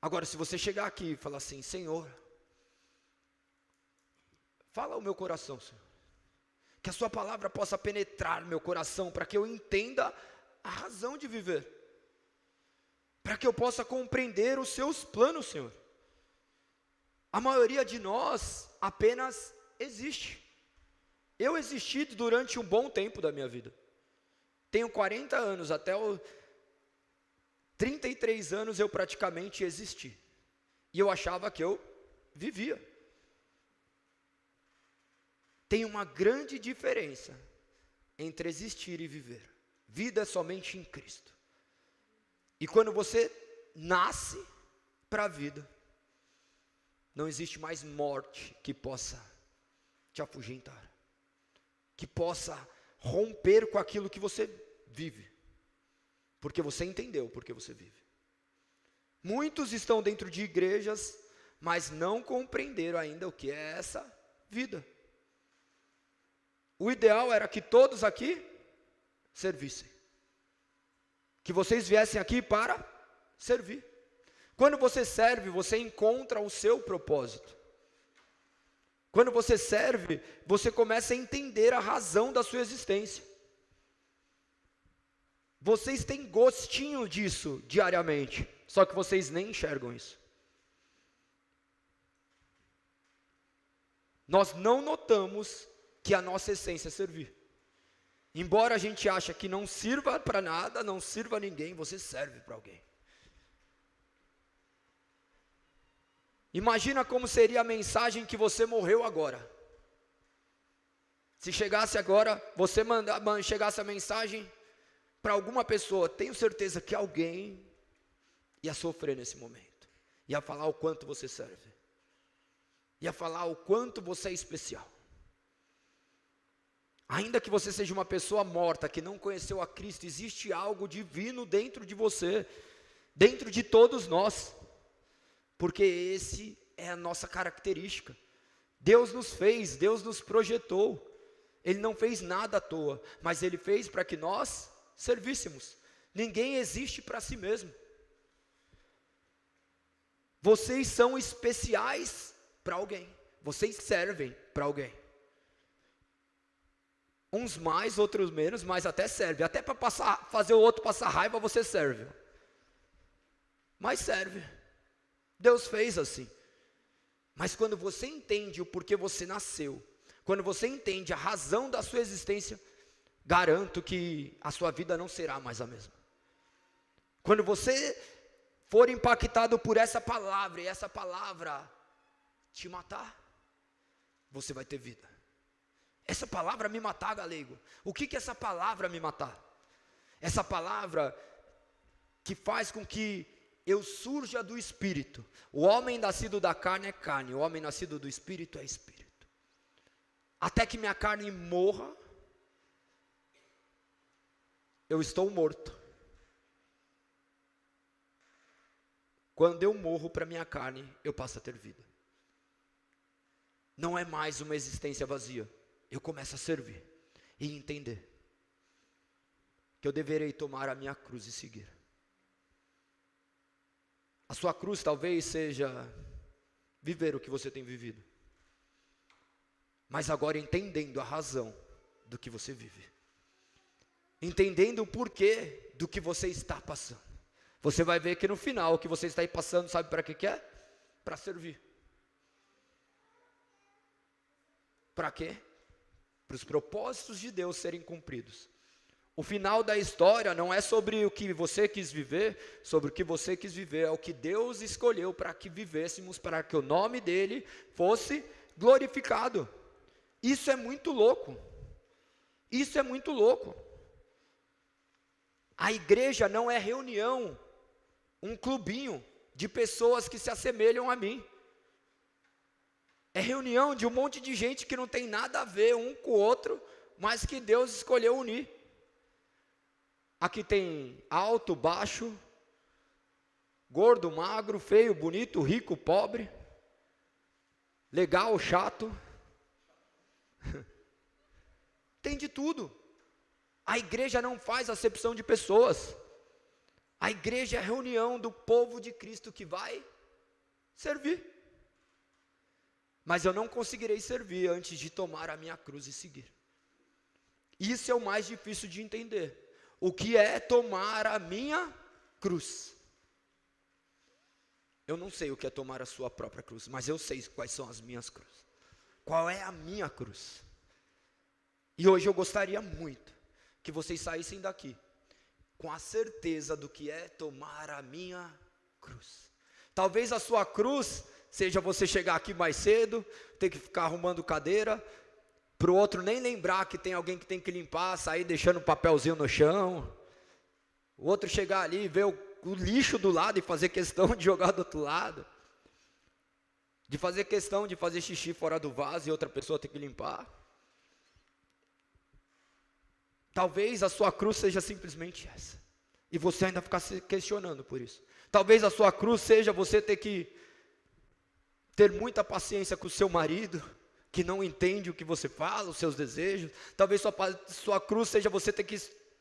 Agora, se você chegar aqui e falar assim: Senhor, fala ao meu coração, Senhor, que a sua palavra possa penetrar no meu coração, para que eu entenda a razão de viver, para que eu possa compreender os seus planos, Senhor. A maioria de nós apenas existe. Eu existi durante um bom tempo da minha vida. Tenho 40 anos, até os 33 anos eu praticamente existi. E eu achava que eu vivia. Tem uma grande diferença entre existir e viver. Vida é somente em Cristo. E quando você nasce para a vida, não existe mais morte que possa te afugentar, que possa romper com aquilo que você vive, porque você entendeu porque você vive. Muitos estão dentro de igrejas, mas não compreenderam ainda o que é essa vida. O ideal era que todos aqui servissem, que vocês viessem aqui para servir. Quando você serve, você encontra o seu propósito. Quando você serve, você começa a entender a razão da sua existência. Vocês têm gostinho disso diariamente, só que vocês nem enxergam isso. Nós não notamos que a nossa essência é servir. Embora a gente ache que não sirva para nada, não sirva a ninguém, você serve para alguém. Imagina como seria a mensagem que você morreu agora. Se chegasse agora, você chegasse a mensagem para alguma pessoa, tenho certeza que alguém ia sofrer nesse momento. Ia falar o quanto você serve. Ia falar o quanto você é especial. Ainda que você seja uma pessoa morta, que não conheceu a Cristo, existe algo divino dentro de você, dentro de todos nós. Porque esse é a nossa característica. Deus nos fez, Deus nos projetou. Ele não fez nada à toa, mas Ele fez para que nós servíssemos. Ninguém existe para si mesmo. Vocês são especiais para alguém. Vocês servem para alguém. Uns mais, outros menos, mas até serve. Até para fazer o outro passar raiva, você serve. Mas serve. Deus fez assim. Mas quando você entende o porquê você nasceu, quando você entende a razão da sua existência, garanto que a sua vida não será mais a mesma. Quando você for impactado por essa palavra, e essa palavra te matar, você vai ter vida. Essa palavra me matar, galego. O que é essa palavra me matar? Essa palavra que faz com que eu surja do Espírito. O homem nascido da carne é carne, o homem nascido do Espírito é Espírito. Até que minha carne morra, eu estou morto. Quando eu morro para minha carne, eu passo a ter vida. Não é mais uma existência vazia. Eu começo a servir e entender que eu deverei tomar a minha cruz e seguir. A sua cruz talvez seja viver o que você tem vivido, mas agora entendendo a razão do que você vive, entendendo o porquê do que você está passando, você vai ver que no final o que você está aí passando, sabe para que é? Para servir. Para quê? Para os propósitos de Deus serem cumpridos. O final da história não é sobre o que você quis viver, sobre o que você quis viver, é o que Deus escolheu para que vivêssemos, para que o nome dele fosse glorificado. Isso é muito louco. Isso é muito louco. A igreja não é reunião, um clubinho de pessoas que se assemelham a mim. É reunião de um monte de gente que não tem nada a ver um com o outro, mas que Deus escolheu unir. Aqui tem alto, baixo, gordo, magro, feio, bonito, rico, pobre, legal, chato. Tem de tudo. A igreja não faz acepção de pessoas. A igreja é a reunião do povo de Cristo que vai servir. Mas eu não conseguirei servir antes de tomar a minha cruz e seguir. Isso é o mais difícil de entender. O que é tomar a minha cruz? Eu não sei o que é tomar a sua própria cruz, mas eu sei quais são as minhas cruzes. Qual é a minha cruz? E hoje eu gostaria muito que vocês saíssem daqui com a certeza do que é tomar a minha cruz. Talvez a sua cruz seja você chegar aqui mais cedo, ter que ficar arrumando cadeira, para o outro nem lembrar que tem alguém que tem que limpar, sair deixando um papelzinho no chão. O outro chegar ali e ver o lixo do lado e fazer questão de jogar do outro lado. De fazer questão de fazer xixi fora do vaso e outra pessoa ter que limpar. Talvez a sua cruz seja simplesmente essa. E você ainda ficar se questionando por isso. Talvez a sua cruz seja você ter que ter muita paciência com o seu marido, que não entende o que você fala, os seus desejos. Talvez sua cruz seja você ter que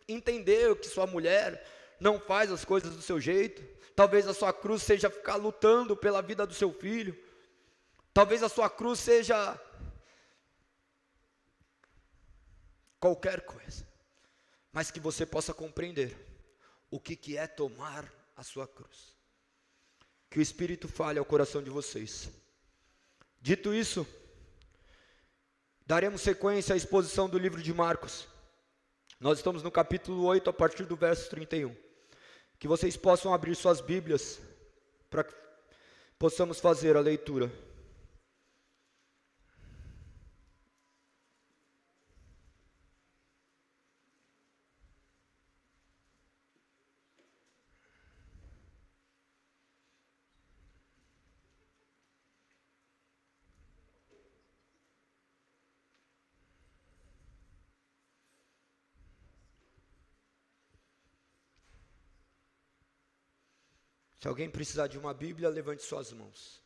entender que sua mulher não faz as coisas do seu jeito. Talvez a sua cruz seja ficar lutando pela vida do seu filho. Talvez a sua cruz seja qualquer coisa, mas que você possa compreender o que é tomar a sua cruz. Que o Espírito fale ao coração de vocês. Dito isso, daremos sequência à exposição do livro de Marcos. Nós estamos no capítulo 8, a partir do verso 31. Que vocês possam abrir suas Bíblias, para que possamos fazer a leitura. Se alguém precisar de uma Bíblia, levante suas mãos.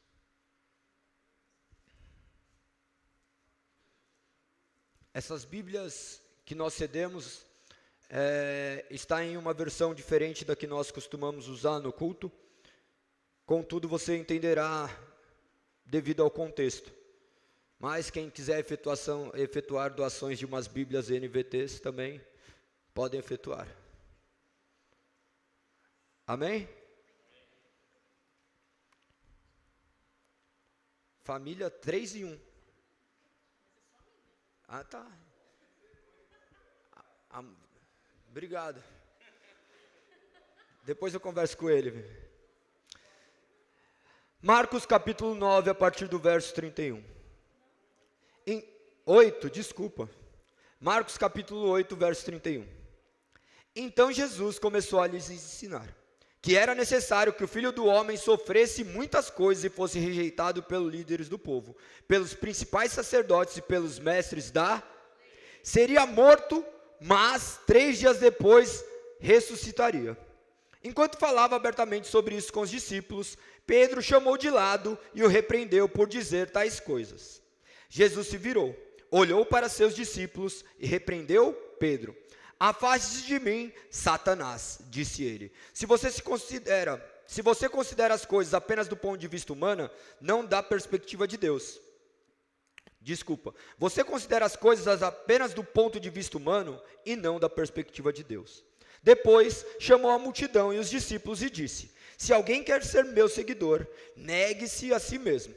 Essas Bíblias que nós cedemos, está em uma versão diferente da que nós costumamos usar no culto. Contudo, você entenderá devido ao contexto. Mas quem quiser efetuar doações de umas Bíblias NVTs também podem efetuar. Amém? Família 3 em 1. Ah, tá. Obrigado. Depois eu converso com ele. Marcos capítulo 9, a partir do verso 31. 8, desculpa. Marcos capítulo 8, verso 31. Então Jesus começou a lhes ensinar que era necessário que o Filho do Homem sofresse muitas coisas e fosse rejeitado pelos líderes do povo, pelos principais sacerdotes e pelos mestres da lei. Seria morto, mas 3 dias depois ressuscitaria. Enquanto falava abertamente sobre isso com os discípulos, Pedro chamou de lado e o repreendeu por dizer tais coisas. Jesus se virou, olhou para seus discípulos e repreendeu Pedro. Afaste-se de mim, Satanás, disse ele. Se você considera as coisas apenas do ponto de vista humano, não dá perspectiva de Deus. Desculpa. Você considera as coisas apenas do ponto de vista humano e não da perspectiva de Deus. Depois chamou a multidão e os discípulos e disse: se alguém quer ser meu seguidor, negue-se a si mesmo.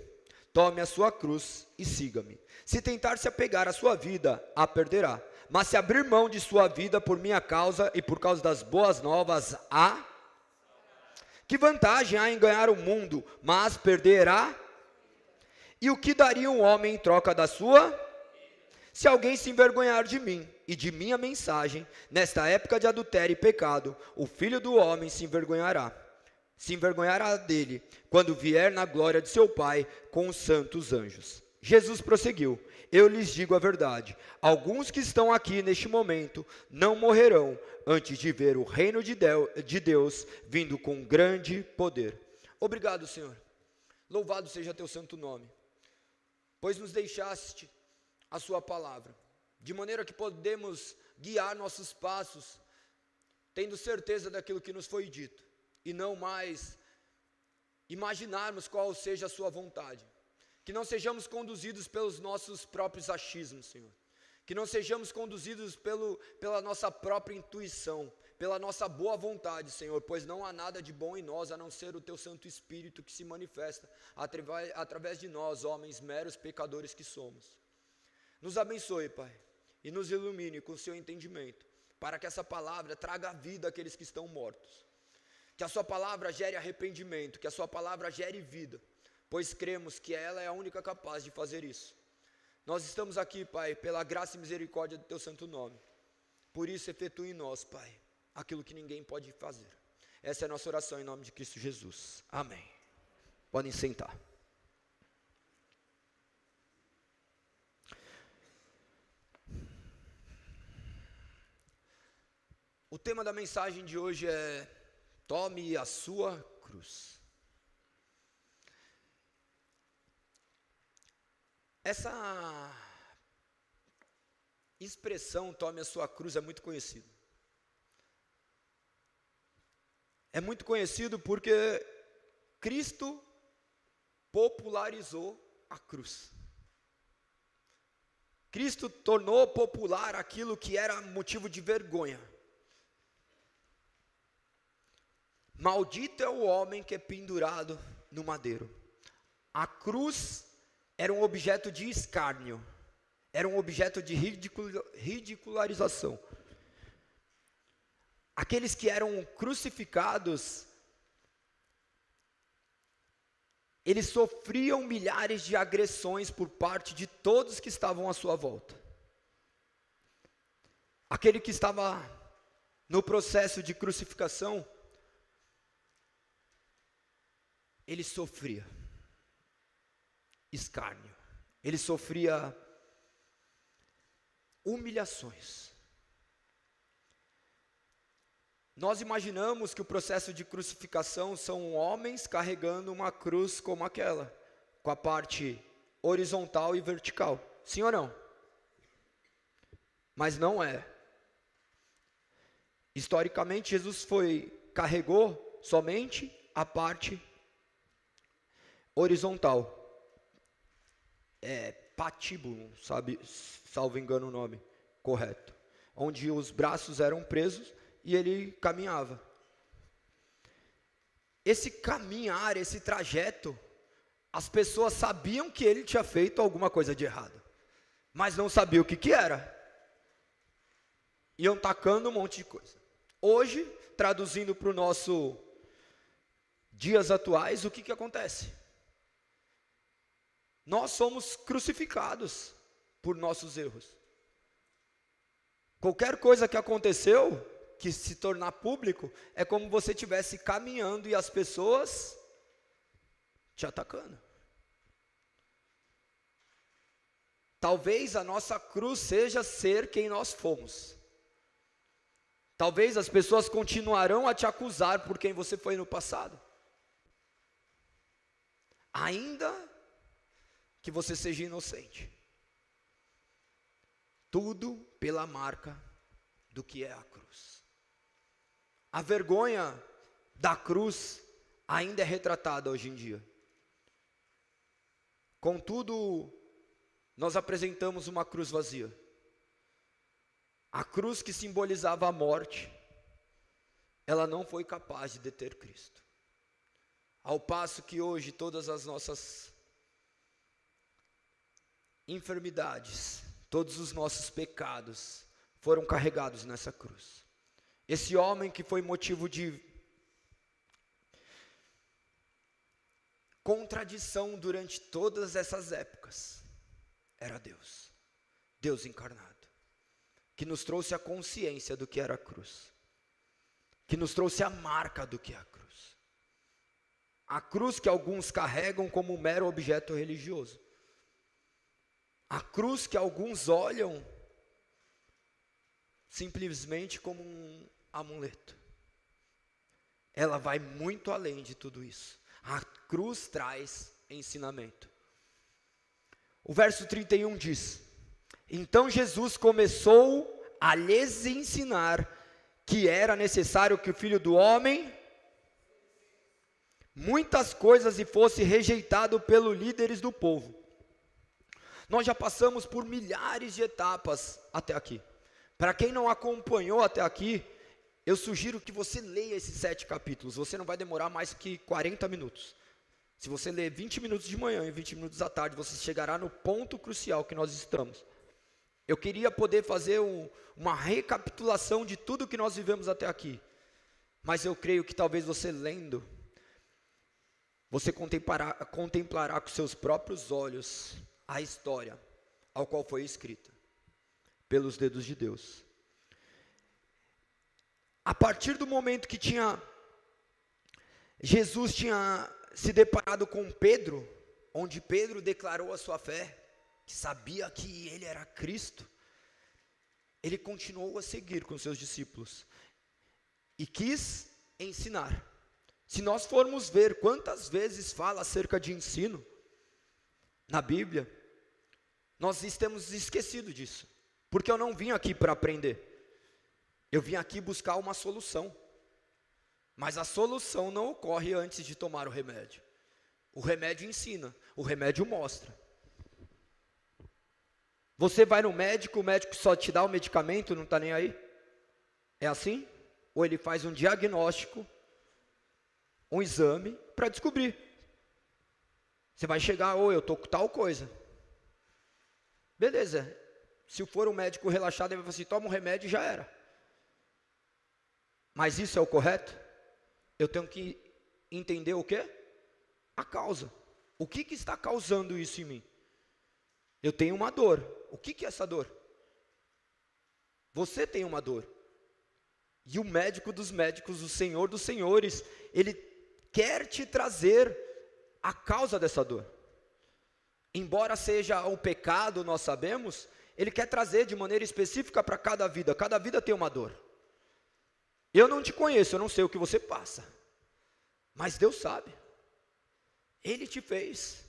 Tome a sua cruz e siga-me. Se tentar se apegar à sua vida, a perderá. Mas se abrir mão de sua vida por minha causa e por causa das boas novas, que vantagem há em ganhar o mundo, mas perderá? E o que daria um homem em troca da sua? Se alguém se envergonhar de mim e de minha mensagem, nesta época de adultério e pecado, o Filho do Homem se envergonhará. se envergonhará dele quando vier na glória de seu Pai com os santos anjos. Jesus prosseguiu: eu lhes digo a verdade, alguns que estão aqui neste momento não morrerão antes de ver o reino de Deus vindo com grande poder. Obrigado, Senhor. Louvado seja teu santo nome, pois nos deixaste a sua palavra, de maneira que podemos guiar nossos passos, tendo certeza daquilo que nos foi dito, e não mais imaginarmos qual seja a sua vontade. Que não sejamos conduzidos pelos nossos próprios achismos, Senhor. Que não sejamos conduzidos pela nossa própria intuição, pela nossa boa vontade, Senhor, pois não há nada de bom em nós, a não ser o teu Santo Espírito que se manifesta através de nós, homens meros pecadores que somos. Nos abençoe, Pai, e nos ilumine com o seu entendimento, para que essa palavra traga vida àqueles que estão mortos. Que a sua palavra gere arrependimento, que a sua palavra gere vida, pois cremos que ela é a única capaz de fazer isso. Nós estamos aqui, Pai, pela graça e misericórdia do teu santo nome. Por isso, efetue em nós, Pai, aquilo que ninguém pode fazer. Essa é a nossa oração em nome de Cristo Jesus. Amém. Podem sentar. O tema da mensagem de hoje é: tome a sua cruz. Essa expressão, tome a sua cruz, é muito conhecida. É muito conhecido porque Cristo popularizou a cruz. Cristo tornou popular aquilo que era motivo de vergonha. Maldito é o homem que é pendurado no madeiro. A cruz era um objeto de escárnio, era um objeto de ridicularização. Aqueles que eram crucificados, eles sofriam milhares de agressões por parte de todos que estavam à sua volta. Aquele que estava no processo de crucificação, ele sofria escárnio, ele sofria humilhações. Nós imaginamos que o processo de crucificação são homens carregando uma cruz como aquela, com a parte horizontal e vertical. Sim ou não? Mas não é. Historicamente, Jesus carregou somente a parte horizontal. É patíbulo, sabe, salvo engano o nome correto, onde os braços eram presos e ele caminhava. Esse caminhar, esse trajeto, as pessoas sabiam que ele tinha feito alguma coisa de errado, mas não sabiam o que era. Iam tacando um monte de coisa. Hoje, traduzindo para o nosso dias atuais, o que acontece? Nós somos crucificados por nossos erros. Qualquer coisa que aconteceu, que se tornar público, é como você estivesse caminhando e as pessoas te atacando. Talvez a nossa cruz seja ser quem nós fomos. Talvez as pessoas continuarão a te acusar por quem você foi no passado. Ainda que você seja inocente. Tudo pela marca do que é a cruz. A vergonha da cruz ainda é retratada hoje em dia. Contudo, nós apresentamos uma cruz vazia. A cruz que simbolizava a morte, ela não foi capaz de deter Cristo. Ao passo que hoje todas as nossas enfermidades, todos os nossos pecados foram carregados nessa cruz. Esse homem que foi motivo de contradição durante todas essas épocas, era Deus, Deus encarnado, que nos trouxe a consciência do que era a cruz, que nos trouxe a marca do que é a cruz. a cruz que alguns carregam como um mero objeto religioso. A cruz que alguns olham simplesmente como um amuleto. Ela vai muito além de tudo isso. A cruz traz ensinamento. O verso 31 diz: então Jesus começou a lhes ensinar que era necessário que o Filho do Homem muitas coisas e fosse rejeitado pelos líderes do povo. Nós já passamos por milhares de etapas até aqui. Para quem não acompanhou até aqui, eu sugiro que você leia esses 7 capítulos. Você não vai demorar mais que 40 minutos. Se você ler 20 minutos de manhã e 20 minutos à tarde, você chegará no ponto crucial que nós estamos. Eu queria poder fazer uma recapitulação de tudo que nós vivemos até aqui. Mas eu creio que talvez você lendo, você contemplará com seus próprios olhos a história ao qual foi escrita pelos dedos de Deus. A partir do momento que Jesus tinha se deparado com Pedro, onde Pedro declarou a sua fé, que sabia que ele era Cristo, ele continuou a seguir com seus discípulos e quis ensinar. Se nós formos ver quantas vezes fala acerca de ensino na Bíblia, nós temos esquecido disso, porque eu não vim aqui para aprender, eu vim aqui buscar uma solução. Mas a solução não ocorre antes de tomar o remédio. O remédio ensina, o remédio mostra. Você vai no médico, o médico só te dá o medicamento, não está nem aí? É assim? Ou ele faz um diagnóstico, um exame, para descobrir. Você vai chegar, eu estou com tal coisa. Beleza, se for um médico relaxado, ele vai falar assim, toma um remédio e já era. Mas isso é o correto? Eu tenho que entender o quê? A causa. O que está causando isso em mim? Eu tenho uma dor. O que é essa dor? Você tem uma dor. E o médico dos médicos, o Senhor dos senhores, Ele quer te trazer a causa dessa dor. Embora seja um pecado, nós sabemos, Ele quer trazer de maneira específica para cada vida. Cada vida tem uma dor. Eu não te conheço, eu não sei o que você passa, mas Deus sabe, Ele te fez,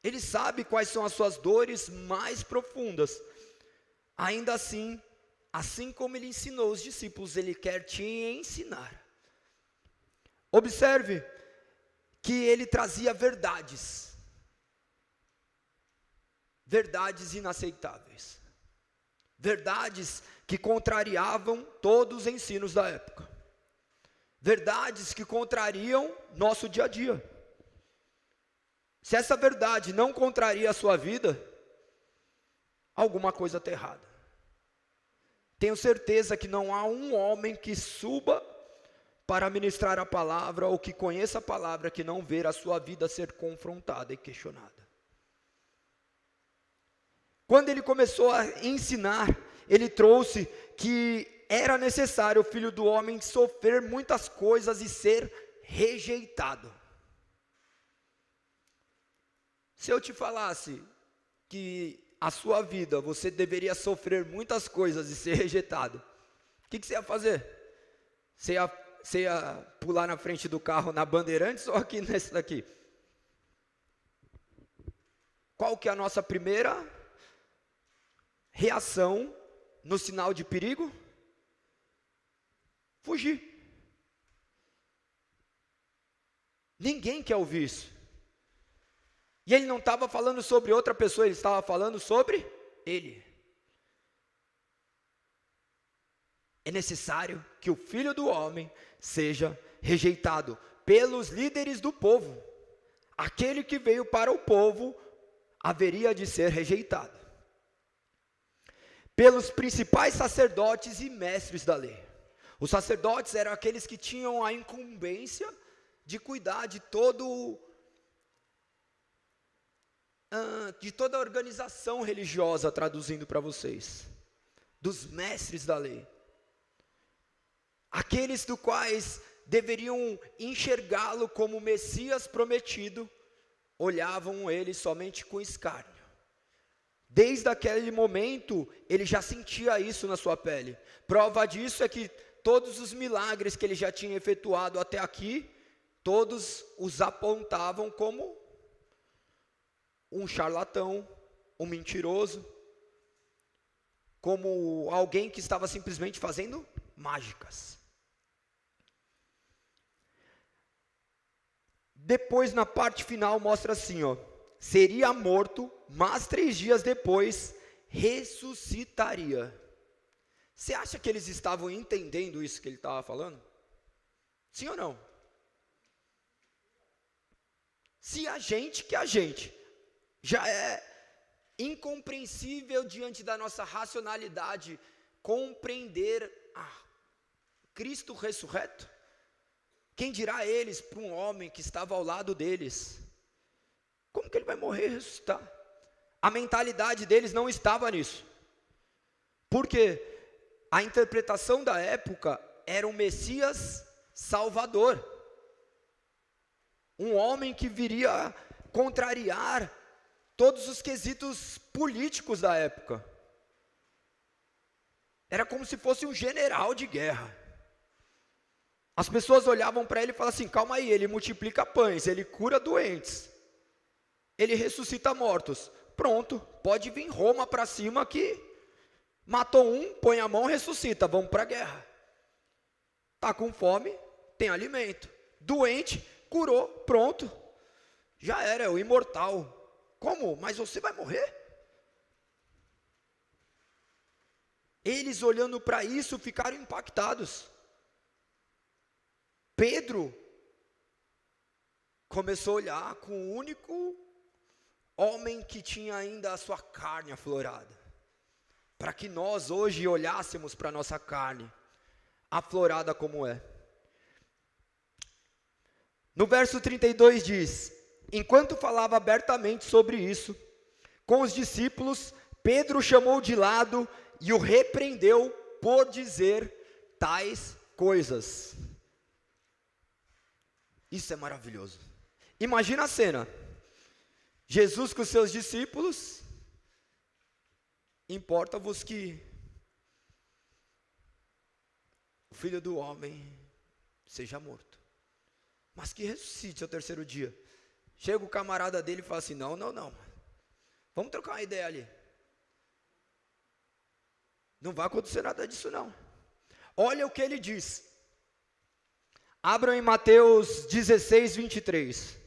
Ele sabe quais são as suas dores mais profundas. Ainda assim, assim como Ele ensinou os discípulos, Ele quer te ensinar. Observe que Ele trazia verdades inaceitáveis, verdades que contrariavam todos os ensinos da época, verdades que contrariam nosso dia a dia. Se essa verdade não contraria a sua vida, alguma coisa está errada. Tenho certeza que não há um homem que suba para ministrar a palavra ou que conheça a palavra que não ver a sua vida ser confrontada e questionada. Quando ele começou a ensinar, ele trouxe que era necessário o Filho do Homem sofrer muitas coisas e ser rejeitado. Se eu te falasse que a sua vida, você deveria sofrer muitas coisas e ser rejeitado, o que você ia fazer? Você ia pular na frente do carro na Bandeirantes ou aqui nesse daqui? Qual que é a nossa primeira reação no sinal de perigo? Fugir. Ninguém quer ouvir isso. E ele não estava falando sobre outra pessoa, ele estava falando sobre ele. É necessário que o Filho do Homem seja rejeitado pelos líderes do povo. Aquele que veio para o povo haveria de ser rejeitado pelos principais sacerdotes e mestres da lei. Os sacerdotes eram aqueles que tinham a incumbência de cuidar de toda a organização religiosa, traduzindo para vocês, dos mestres da lei, aqueles do quais deveriam enxergá-lo como o Messias prometido, olhavam ele somente com escárnio. Desde aquele momento, ele já sentia isso na sua pele. Prova disso é que todos os milagres que ele já tinha efetuado até aqui, todos os apontavam como um charlatão, um mentiroso, como alguém que estava simplesmente fazendo mágicas. Depois, na parte final, mostra assim, ó, seria morto, mas 3 dias depois ressuscitaria. Você acha que eles estavam entendendo isso que ele estava falando? Sim ou não? Se a gente já é incompreensível diante da nossa racionalidade compreender Cristo ressurreto, quem dirá eles para um homem que estava ao lado deles? Como que ele vai morrer e ressuscitar? A mentalidade deles não estava nisso. Porque a interpretação da época era um Messias Salvador. Um homem que viria contrariar todos os quesitos políticos da época. Era como se fosse um general de guerra. As pessoas olhavam para ele e falavam assim, calma aí, ele multiplica pães, ele cura doentes, ele ressuscita mortos. Pronto, pode vir Roma para cima que matou um, põe a mão, ressuscita, vamos para a guerra. Está com fome, tem alimento. Doente, curou, pronto. Já era, é o imortal. Como? Mas você vai morrer? Eles olhando para isso ficaram impactados. Pedro começou a olhar com o único homem que tinha ainda a sua carne aflorada. Para que nós hoje olhássemos para a nossa carne, aflorada como é. No verso 32 diz, enquanto falava abertamente sobre isso, com os discípulos, Pedro chamou de lado e o repreendeu por dizer tais coisas. Isso é maravilhoso. Imagina a cena. Jesus com os seus discípulos. Importa-vos que o Filho do Homem seja morto, mas que ressuscite ao 3º dia. Chega o camarada dele e fala assim, não, vamos trocar uma ideia ali. Não vai acontecer nada disso não. Olha o que ele diz. Abram em Mateus 16, 23.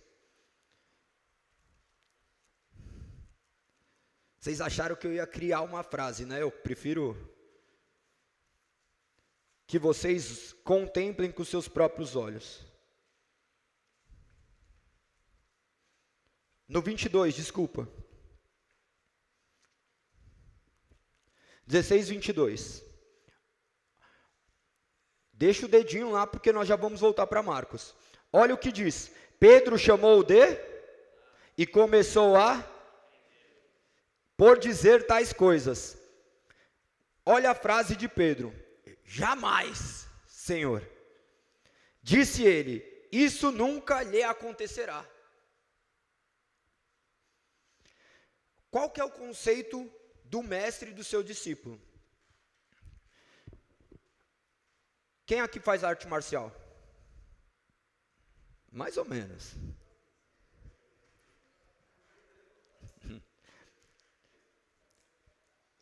Vocês acharam que eu ia criar uma frase, né? Eu prefiro que vocês contemplem com seus próprios olhos. No 22, desculpa. 16, 22. Deixa o dedinho lá, porque nós já vamos voltar para Marcos. Olha o que diz. Pedro chamou e começou por dizer tais coisas. Olha a frase de Pedro. Jamais, Senhor. Disse ele, isso nunca lhe acontecerá. Qual que é o conceito do mestre e do seu discípulo? Quem aqui faz arte marcial? Mais ou menos.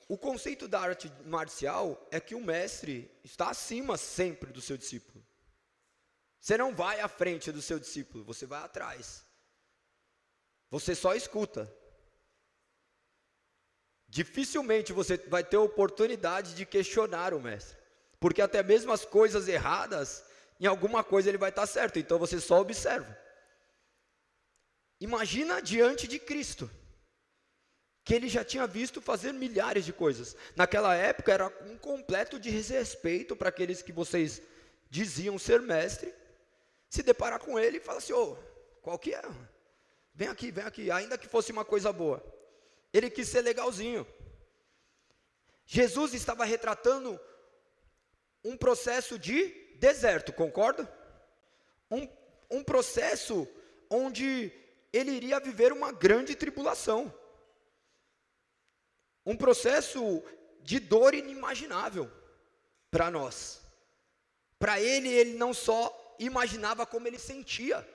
O conceito da arte marcial é que o mestre está acima sempre do seu discípulo. Você não vai à frente do seu discípulo, você vai atrás. Você só escuta. Dificilmente você vai ter a oportunidade de questionar o mestre. Porque até mesmo as coisas erradas, em alguma coisa ele vai estar certo, então você só observa. Imagina diante de Cristo, que ele já tinha visto fazer milhares de coisas. Naquela época era um completo desrespeito para aqueles que vocês diziam ser mestre, se deparar com ele e falar assim, qual que é? Vem aqui, ainda que fosse uma coisa boa. Ele quis ser legalzinho. Jesus estava retratando um processo de deserto, concorda? um processo onde ele iria viver uma grande tribulação. Um processo de dor inimaginável para nós. Para ele não só imaginava como ele sentia.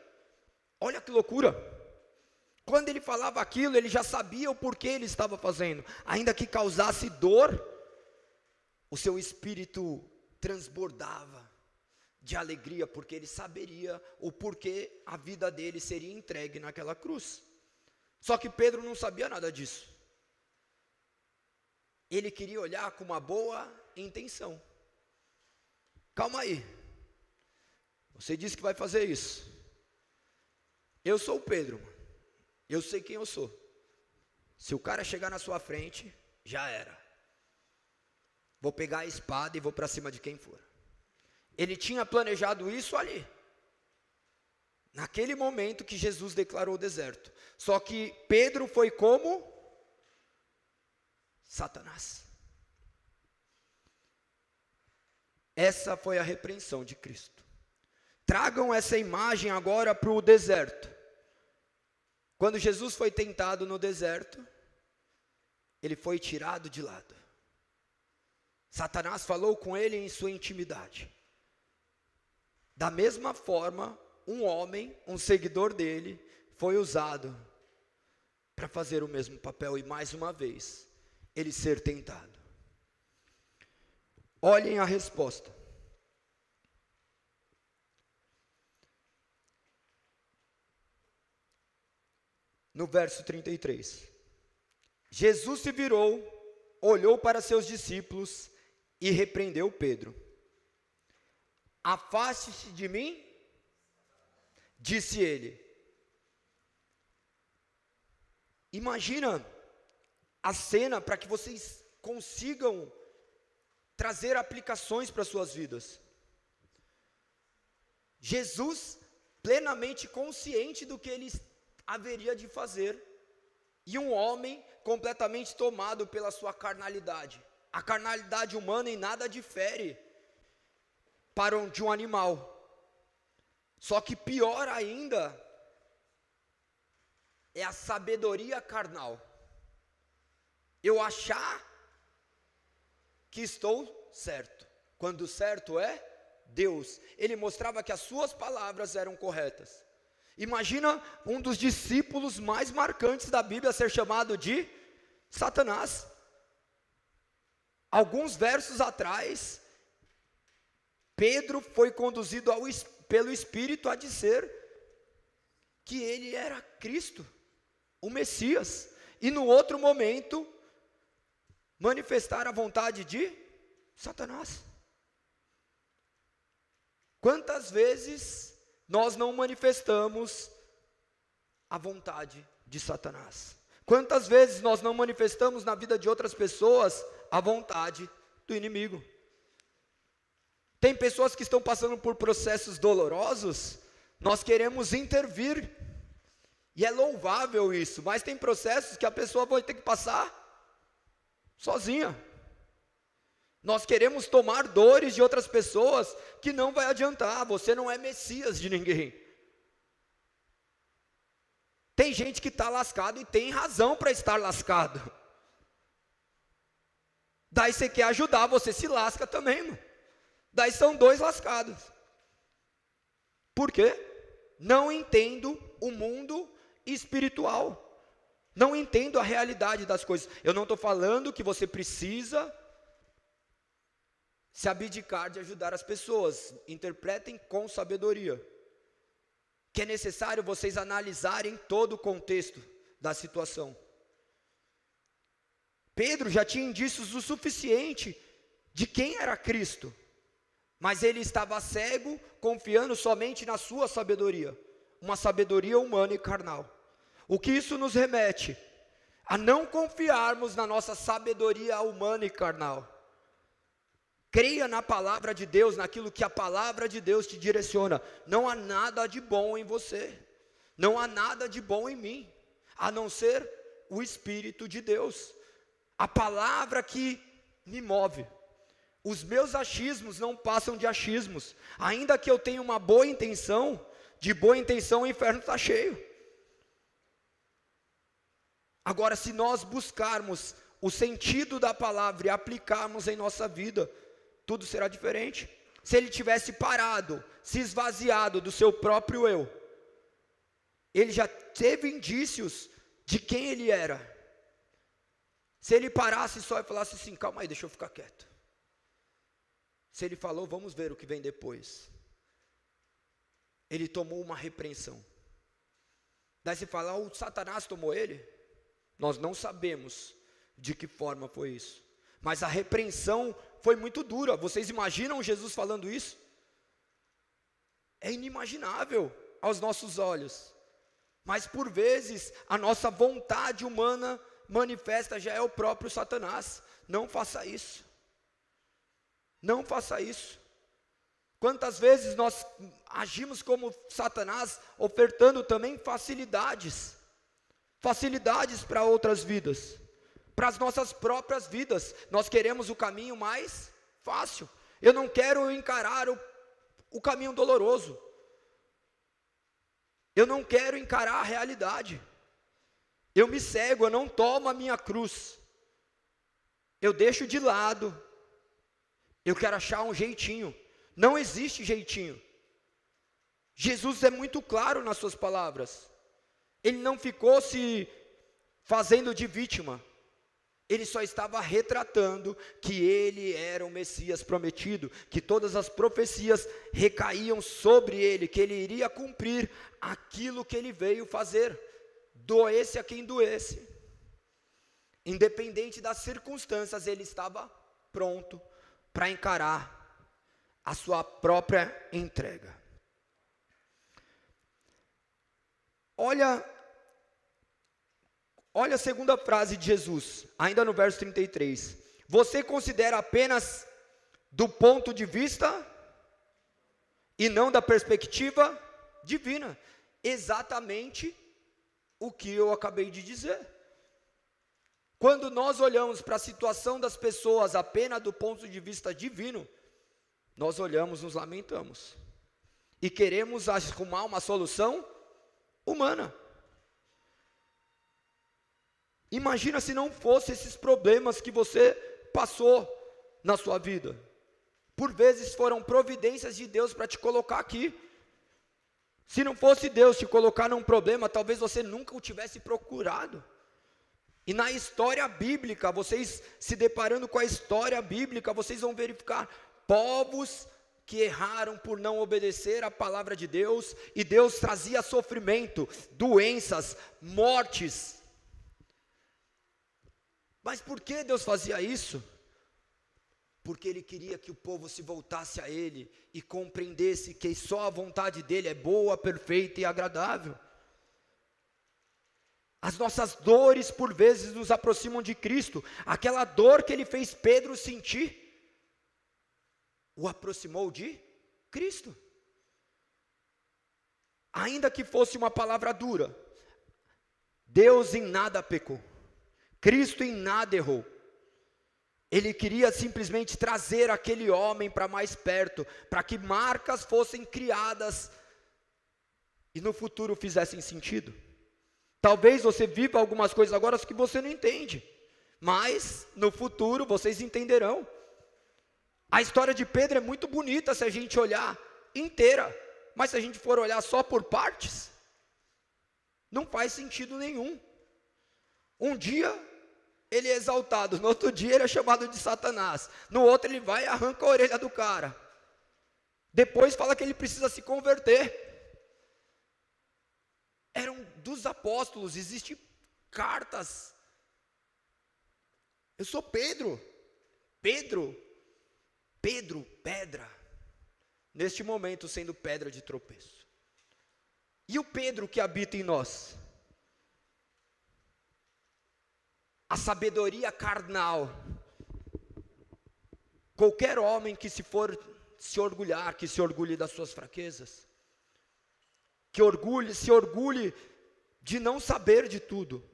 Olha que loucura. Quando ele falava aquilo, ele já sabia o porquê ele estava fazendo. Ainda que causasse dor, o seu espírito transbordava de alegria, porque ele saberia o porquê a vida dele seria entregue naquela cruz. Só que Pedro não sabia nada disso. Ele queria olhar com uma boa intenção. Calma aí. Você disse que vai fazer isso. Eu sou o Pedro. Eu sei quem eu sou. Se o cara chegar na sua frente, já era. Vou pegar a espada e vou para cima de quem for. Ele tinha planejado isso ali. Naquele momento que Jesus declarou o deserto. Só que Pedro foi como Satanás. Essa foi a repreensão de Cristo. Tragam essa imagem agora para o deserto. Quando Jesus foi tentado no deserto, ele foi tirado de lado. Satanás falou com ele em sua intimidade. Da mesma forma, um homem, um seguidor dele, foi usado para fazer o mesmo papel e mais uma vez, ele ser tentado. Olhem a resposta. No verso 33. Jesus se virou, olhou para seus discípulos e repreendeu Pedro. Afaste-se de mim, disse ele. Imagina a cena para que vocês consigam trazer aplicações para suas vidas. Jesus, plenamente consciente do que ele haveria de fazer, e um homem completamente tomado pela sua carnalidade. A carnalidade humana em nada difere de um animal. Só que pior ainda é a sabedoria carnal. Eu achar que estou certo, quando o certo é Deus. Ele mostrava que as suas palavras eram corretas. Imagina um dos discípulos mais marcantes da Bíblia ser chamado de Satanás. Alguns versos atrás, Pedro foi conduzido pelo Espírito a dizer que ele era Cristo, o Messias. E no outro momento, manifestar a vontade de Satanás. Quantas vezes nós não manifestamos a vontade de Satanás? Quantas vezes nós não manifestamos na vida de outras pessoas a vontade do inimigo? Tem pessoas que estão passando por processos dolorosos, nós queremos intervir, e é louvável isso, mas tem processos que a pessoa vai ter que passar sozinha. Nós queremos tomar dores de outras pessoas, que não vai adiantar, você não é Messias de ninguém. Tem gente que está lascado e tem razão para estar lascado. Daí você quer ajudar, você se lasca também, mano. Daí são dois lascados. Por quê? Não entendo o mundo espiritual. Não entendo a realidade das coisas. Eu não estou falando que você precisa se abdicar de ajudar as pessoas. Interpretem com sabedoria. Que é necessário vocês analisarem todo o contexto da situação. Pedro já tinha indícios o suficiente de quem era Cristo. Mas ele estava cego, confiando somente na sua sabedoria. Uma sabedoria humana e carnal. O que isso nos remete? A não confiarmos na nossa sabedoria humana e carnal. Creia na palavra de Deus, naquilo que a palavra de Deus te direciona. Não há nada de bom em você. Não há nada de bom em mim, a não ser o Espírito de Deus. A palavra que me move. Os meus achismos não passam de achismos. Ainda que eu tenha uma boa intenção, de boa intenção o inferno está cheio. Agora, se nós buscarmos o sentido da palavra e aplicarmos em nossa vida, tudo será diferente. Se ele tivesse parado, se esvaziado do seu próprio eu, ele já teve indícios de quem ele era. Se ele parasse só e falasse assim, calma aí, deixa eu ficar quieto. Se ele falou, vamos ver o que vem depois. Ele tomou uma repreensão. Daí se fala, o Satanás tomou ele? Nós não sabemos de que forma foi isso. Mas a repreensão foi muito dura. Vocês imaginam Jesus falando isso? É inimaginável aos nossos olhos. Mas por vezes a nossa vontade humana manifesta já é o próprio Satanás. Não faça isso. Não faça isso. Quantas vezes nós agimos como Satanás, ofertando também facilidades para outras vidas, para as nossas próprias vidas. Nós queremos o caminho mais fácil. Eu não quero encarar o caminho doloroso. Eu não quero encarar a realidade. Eu me cego, eu não tomo a minha cruz. Eu deixo de lado. Eu quero achar um jeitinho. Não existe jeitinho. Jesus é muito claro nas suas palavras. Ele não ficou se fazendo de vítima. Ele só estava retratando que ele era o Messias prometido, que todas as profecias recaíam sobre ele, que ele iria cumprir aquilo que ele veio fazer, doesse a quem doesse. Independente das circunstâncias, ele estava pronto para encarar a sua própria entrega. Olha a segunda frase de Jesus, ainda no verso 33. Você considera apenas do ponto de vista e não da perspectiva divina. Exatamente o que eu acabei de dizer. Quando nós olhamos para a situação das pessoas apenas do ponto de vista divino, nós olhamos, nos lamentamos e queremos arrumar uma solução humana. Imagina se não fosse esses problemas que você passou na sua vida. Por vezes foram providências de Deus para te colocar aqui. Se não fosse Deus te colocar num problema, talvez você nunca o tivesse procurado. E na história bíblica, vocês se deparando com a história bíblica, vocês vão verificar povos que erraram por não obedecer a palavra de Deus, e Deus trazia sofrimento, doenças, mortes. Mas por que Deus fazia isso? Porque Ele queria que o povo se voltasse a Ele e compreendesse que só a vontade dEle é boa, perfeita e agradável. As nossas dores por vezes nos aproximam de Cristo. Aquela dor que Ele fez Pedro sentir, o aproximou de Cristo. Ainda que fosse uma palavra dura, Deus em nada pecou, Cristo em nada errou. Ele queria simplesmente trazer aquele homem para mais perto, para que marcas fossem criadas e no futuro fizessem sentido. Talvez você viva algumas coisas agora que você não entende, mas no futuro vocês entenderão. A história de Pedro é muito bonita se a gente olhar inteira, mas se a gente for olhar só por partes, não faz sentido nenhum. Um dia ele é exaltado, no outro dia ele é chamado de Satanás, no outro ele vai e arranca a orelha do cara, depois fala que ele precisa se converter. Eram dos apóstolos, existem cartas. Eu sou Pedro, pedra, neste momento sendo pedra de tropeço. E o Pedro que habita em nós? A sabedoria carnal. Qualquer homem que se orgulhar, que se orgulhe das suas fraquezas, se orgulhe de não saber de tudo,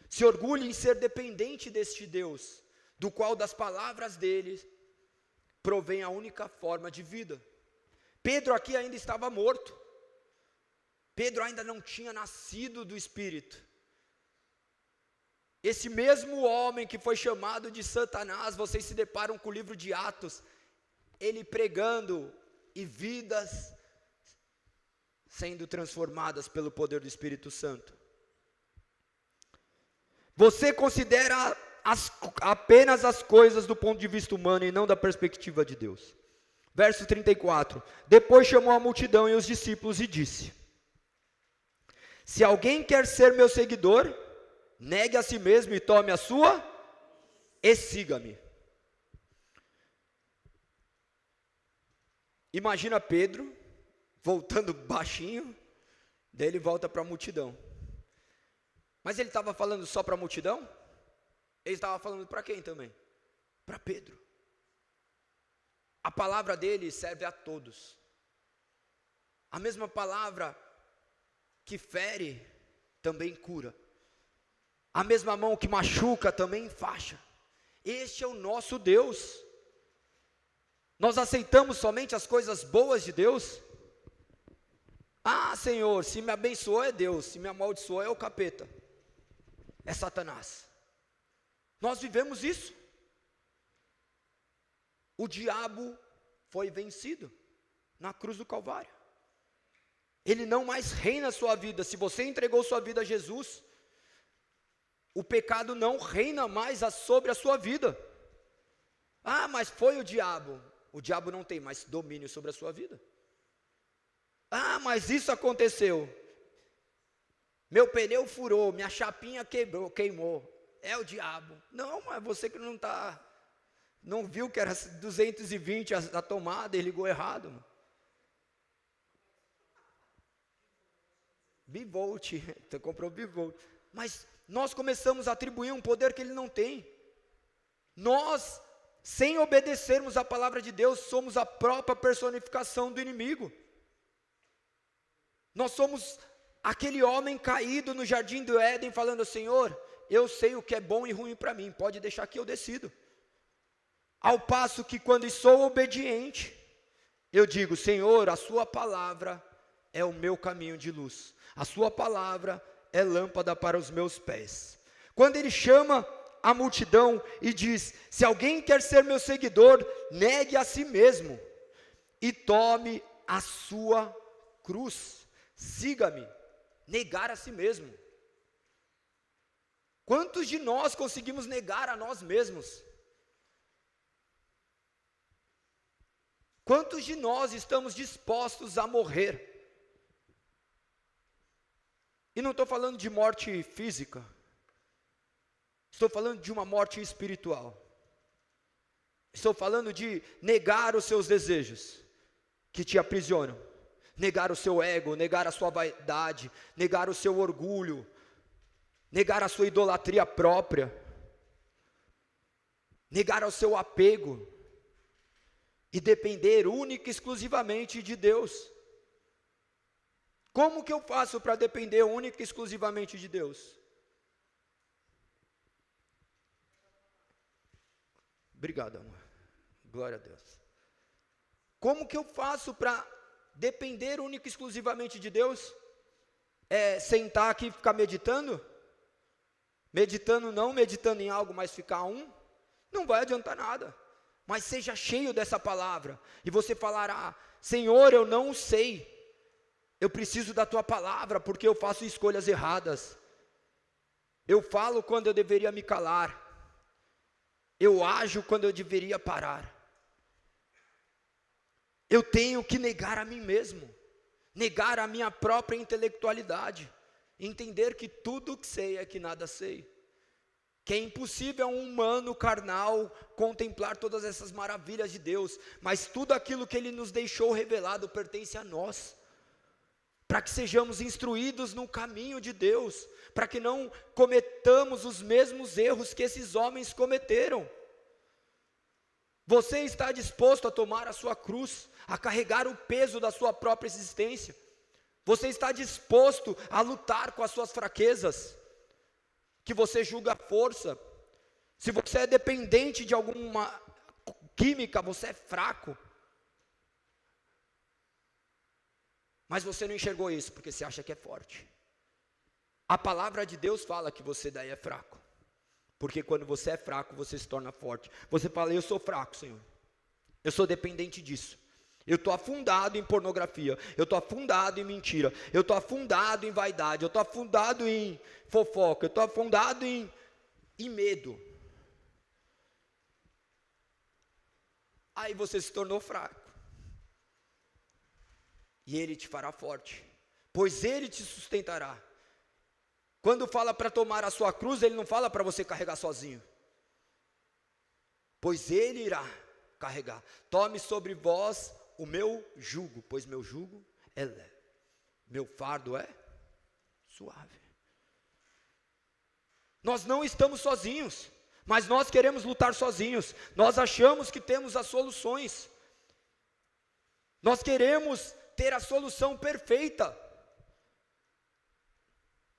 se orgulhe em ser dependente deste Deus, do qual das palavras dele provém a única forma de vida. Pedro aqui ainda estava morto. Pedro ainda não tinha nascido do Espírito. Esse mesmo homem que foi chamado de Satanás, vocês se deparam com o livro de Atos, ele pregando e vidas sendo transformadas pelo poder do Espírito Santo. Você considera apenas as coisas do ponto de vista humano e não da perspectiva de Deus. Verso 34, depois chamou a multidão e os discípulos e disse: se alguém quer ser meu seguidor, negue a si mesmo e tome a sua e siga-me. Imagina Pedro voltando baixinho, daí ele volta para a multidão. Mas ele estava falando só para a multidão? Ele estava falando para quem também? Para Pedro. A palavra dele serve a todos. A mesma palavra que fere também cura. A mesma mão que machuca também enfaixa. Este é o nosso Deus. Nós aceitamos somente as coisas boas de Deus? Ah, Senhor, se me abençoou é Deus, se me amaldiçoou é o capeta, é Satanás. Nós vivemos isso. O diabo foi vencido na cruz do Calvário. Ele não mais reina a sua vida. Se você entregou sua vida a Jesus, o pecado não reina mais sobre a sua vida. Ah, mas foi o diabo. O diabo não tem mais domínio sobre a sua vida. Ah, mas isso aconteceu. Meu pneu furou, minha chapinha queimou. É o diabo. Não, mas você que não viu que era 220 a tomada e ligou errado. Bivolt, você comprou bivolt. Mas nós começamos a atribuir um poder que ele não tem. Nós, sem obedecermos a palavra de Deus, somos a própria personificação do inimigo. Nós somos aquele homem caído no jardim do Éden, falando: Senhor, eu sei o que é bom e ruim para mim, pode deixar que eu decido. Ao passo que quando sou obediente, eu digo: Senhor, a sua palavra é o meu caminho de luz, a sua palavra é lâmpada para os meus pés. Quando ele chama a multidão e diz: se alguém quer ser meu seguidor, negue a si mesmo e tome a sua cruz, siga-me. Negar a si mesmo. Quantos de nós conseguimos negar a nós mesmos? Quantos de nós estamos dispostos a morrer? E não estou falando de morte física, estou falando de uma morte espiritual. Estou falando de negar os seus desejos que te aprisionam, negar o seu ego, negar a sua vaidade, negar o seu orgulho, negar a sua idolatria própria, negar o seu apego e depender única e exclusivamente de Deus. Como que eu faço para depender única e exclusivamente de Deus? Obrigado, amor. Glória a Deus. Como que eu faço para depender única e exclusivamente de Deus? É sentar aqui e ficar meditando? Meditando em algo, mas ficar não vai adiantar nada. Mas seja cheio dessa palavra, e você falará: Senhor, eu não sei, eu preciso da tua palavra, porque eu faço escolhas erradas, eu falo quando eu deveria me calar, eu ajo quando eu deveria parar, eu tenho que negar a mim mesmo, negar a minha própria intelectualidade, entender que tudo que sei é que nada sei, que é impossível a um humano carnal contemplar todas essas maravilhas de Deus, mas tudo aquilo que Ele nos deixou revelado pertence a nós, para que sejamos instruídos no caminho de Deus, para que não cometamos os mesmos erros que esses homens cometeram. Você está disposto a tomar a sua cruz, a carregar o peso da sua própria existência? Você está disposto a lutar com as suas fraquezas, que você julga força? Se você é dependente de alguma química, você é fraco. Mas você não enxergou isso, porque você acha que é forte. A palavra de Deus fala que você daí é fraco. Porque quando você é fraco, você se torna forte. Você fala, eu sou fraco, Senhor. Eu sou dependente disso. Eu estou afundado em pornografia. Eu estou afundado em mentira. Eu estou afundado em vaidade. Eu estou afundado em fofoca. Eu estou afundado em medo. Aí você se tornou fraco. E Ele te fará forte. Pois Ele te sustentará. Quando fala para tomar a sua cruz, Ele não fala para você carregar sozinho. Pois Ele irá carregar. Tome sobre vós o meu jugo, pois meu jugo é leve. Meu fardo é suave. Nós não estamos sozinhos, mas nós queremos lutar sozinhos. Nós achamos que temos as soluções. Nós queremos ter a solução perfeita.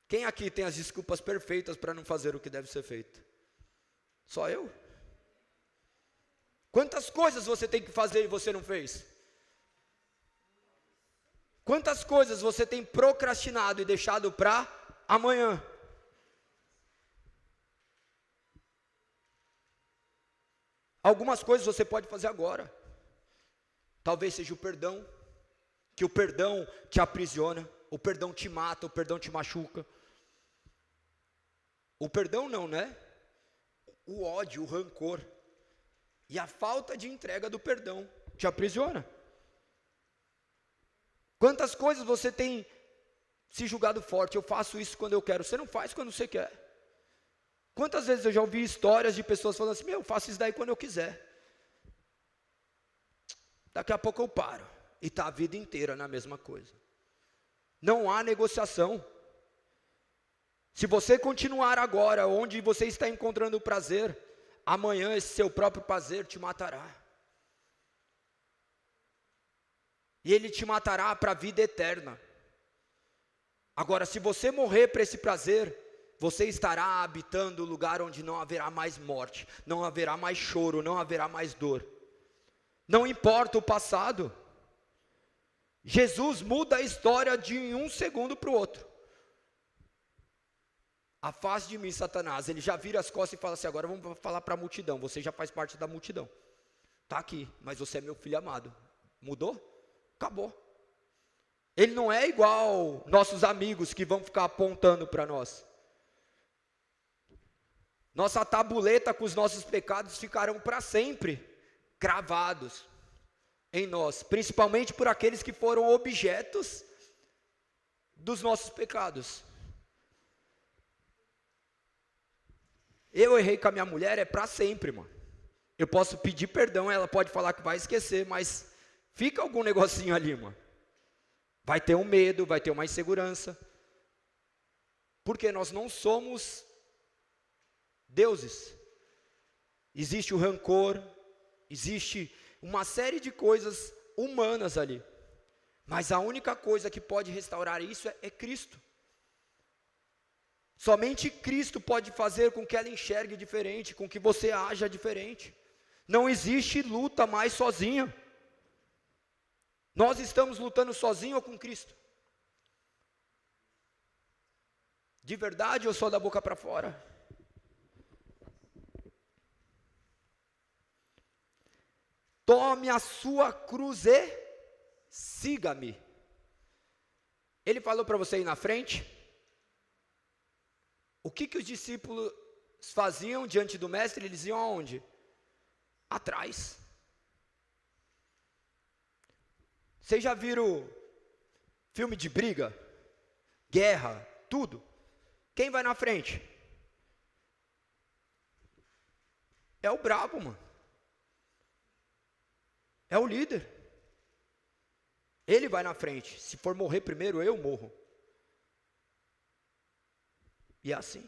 Quem aqui tem as desculpas perfeitas para não fazer o que deve ser feito? Só eu? Quantas coisas você tem que fazer e você não fez? Quantas coisas você tem procrastinado e deixado para amanhã? Algumas coisas você pode fazer agora. Talvez seja o perdão, que o perdão te aprisiona, o perdão te mata, o perdão te machuca. O perdão não, né? O ódio, o rancor e a falta de entrega do perdão te aprisiona. Quantas coisas você tem se julgado forte? Eu faço isso quando eu quero. Você não faz quando você quer. Quantas vezes eu já ouvi histórias de pessoas falando assim, eu faço isso daí quando eu quiser. Daqui a pouco eu paro. E está a vida inteira na mesma coisa. Não há negociação. Se você continuar agora onde você está encontrando o prazer, amanhã esse seu próprio prazer te matará. E ele te matará para a vida eterna. Agora, se você morrer para esse prazer, você estará habitando o lugar onde não haverá mais morte, não haverá mais choro, não haverá mais dor. Não importa o passado. Jesus muda a história de um segundo para o outro. Afaste de mim, Satanás. Ele já vira as costas e fala assim, agora vamos falar para a multidão. Você já faz parte da multidão. Está aqui, mas você é meu filho amado. Mudou? Acabou. Ele não é igual nossos amigos que vão ficar apontando para nós. Nossa tabuleta com os nossos pecados ficarão para sempre cravados em nós, principalmente por aqueles que foram objetos dos nossos pecados. Eu errei com a minha mulher, é para sempre, mano. Eu posso pedir perdão, ela pode falar que vai esquecer, mas fica algum negocinho ali, mano. Vai ter um medo, vai ter uma insegurança. Porque nós não somos deuses. Existe o rancor, existe uma série de coisas humanas ali. Mas a única coisa que pode restaurar isso é Cristo. Somente Cristo pode fazer com que ela enxergue diferente, com que você haja diferente. Não existe luta mais sozinha. Nós estamos lutando sozinho ou com Cristo? De verdade ou só da boca para fora? Tome a sua cruz e siga-me. Ele falou para você ir na frente? O que os discípulos faziam diante do mestre? Eles iam aonde? Atrás. Vocês já viram filme de briga? Guerra, tudo? Quem vai na frente? É o brabo, mano. É o líder. Ele vai na frente. Se for morrer primeiro, eu morro. E é assim.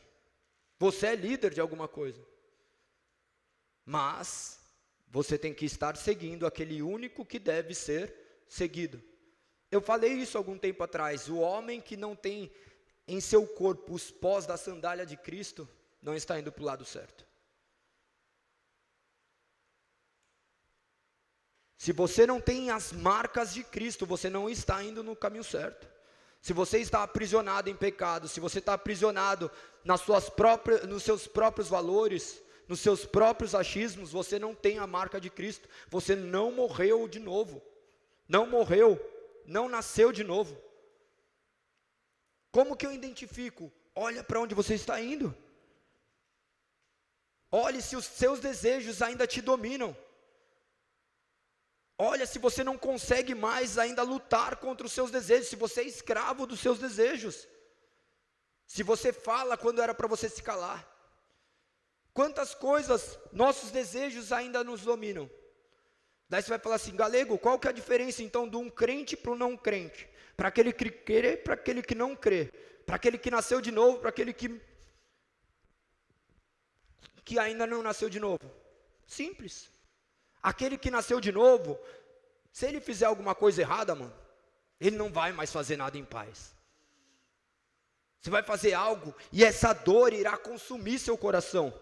Você é líder de alguma coisa. Mas você tem que estar seguindo aquele único que deve ser seguido. Eu falei isso algum tempo atrás. O homem que não tem em seu corpo os pós da sandália de Cristo, não está indo para o lado certo. Se você não tem as marcas de Cristo, você não está indo no caminho certo. Se você está aprisionado em pecado, se você está aprisionado nos seus próprios valores, nos seus próprios achismos, você não tem a marca de Cristo. Você não morreu de novo. Não morreu, não nasceu de novo. Como que eu identifico? Olha para onde você está indo. Olhe se os seus desejos ainda te dominam. Olha se você não consegue mais ainda lutar contra os seus desejos, se você é escravo dos seus desejos. Se você fala quando era para você se calar. Quantas coisas nossos desejos ainda nos dominam. Daí você vai falar assim, Galego, qual que é a diferença então de um crente para um não crente? Para aquele que crê, para aquele que não crê. Para aquele que nasceu de novo, para aquele que ainda não nasceu de novo. Simples. Aquele que nasceu de novo, se ele fizer alguma coisa errada, mano, ele não vai mais fazer nada em paz. Você vai fazer algo e essa dor irá consumir seu coração.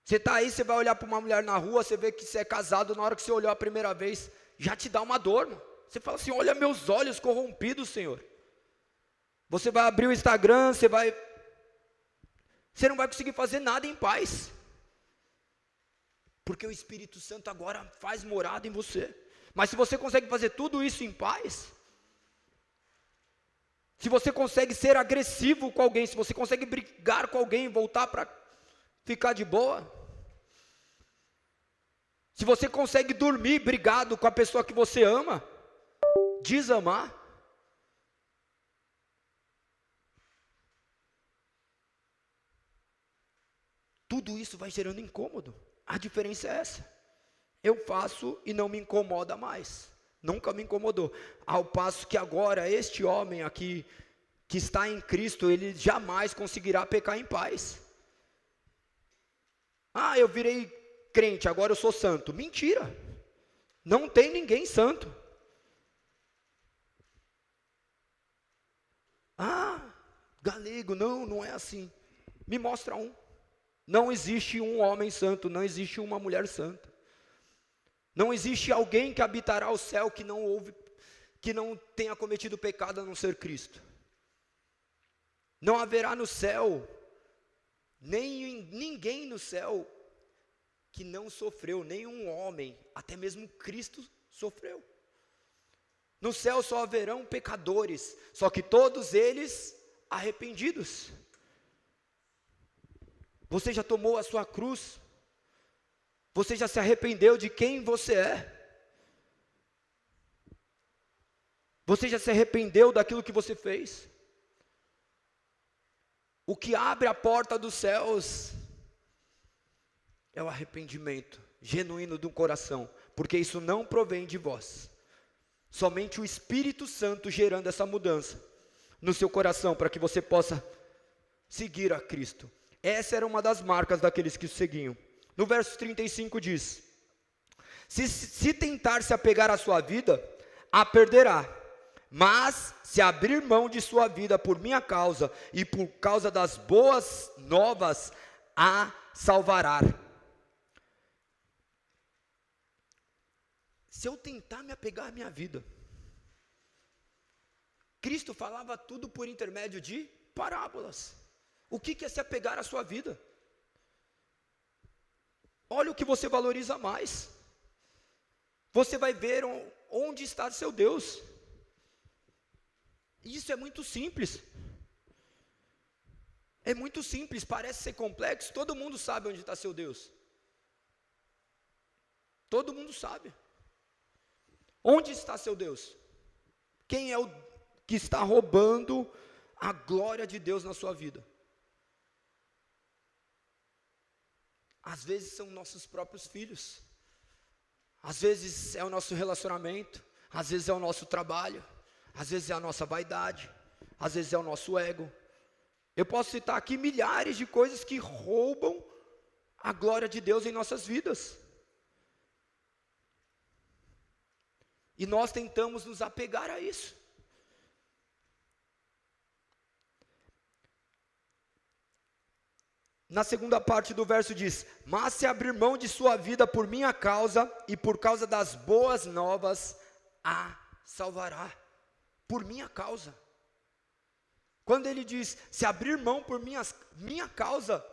Você está aí, você vai olhar para uma mulher na rua, você vê que você é casado, na hora que você olhou a primeira vez, já te dá uma dor, mano. Você fala assim, olha meus olhos corrompidos, Senhor. Você vai abrir o Instagram, você não vai conseguir fazer nada em paz. Porque o Espírito Santo agora faz morada em você. Mas se você consegue fazer tudo isso em paz, se você consegue ser agressivo com alguém, se você consegue brigar com alguém e voltar para ficar de boa, se você consegue dormir brigado com a pessoa que você ama, desamar, tudo isso vai gerando incômodo. A diferença é essa. Eu faço e não me incomoda mais. Nunca me incomodou. Ao passo que agora este homem aqui, que está em Cristo, ele jamais conseguirá pecar em paz. Ah, eu virei crente, agora eu sou santo. Mentira. Não tem ninguém santo. Ah, Galego, não é assim. Me mostra um. Não existe um homem santo, não existe uma mulher santa. Não existe alguém que habitará o céu que não tenha cometido pecado a não ser Cristo. Não haverá no céu ninguém no céu que não sofreu, nenhum homem, até mesmo Cristo sofreu. No céu só haverão pecadores, só que todos eles arrependidos. Você já tomou a sua cruz? Você já se arrependeu de quem você é? Você já se arrependeu daquilo que você fez? O que abre a porta dos céus é o arrependimento genuíno do coração, porque isso não provém de vós. Somente o Espírito Santo gerando essa mudança no seu coração, para que você possa seguir a Cristo. Essa era uma das marcas daqueles que o seguiam. No verso 35 diz: se tentar se apegar à sua vida, a perderá. Mas se abrir mão de sua vida por minha causa e por causa das boas novas, a salvará. Se eu tentar me apegar à minha vida, Cristo falava tudo por intermédio de parábolas. O que é se apegar à sua vida? Olha o que você valoriza mais. Você vai ver onde está seu Deus. Isso é muito simples. É muito simples, parece ser complexo. Todo mundo sabe onde está seu Deus. Todo mundo sabe. Onde está seu Deus? Quem é o que está roubando a glória de Deus na sua vida? Às vezes são nossos próprios filhos. Às vezes é o nosso relacionamento. Às vezes é o nosso trabalho. Às vezes é a nossa vaidade. Às vezes é o nosso ego. Eu posso citar aqui milhares de coisas que roubam a glória de Deus em nossas vidas. E nós tentamos nos apegar a isso. na segunda parte do verso diz: mas se abrir mão de sua vida por minha causa e por causa das boas novas, a salvará. Por minha causa. Quando ele diz, se abrir mão por minha causa,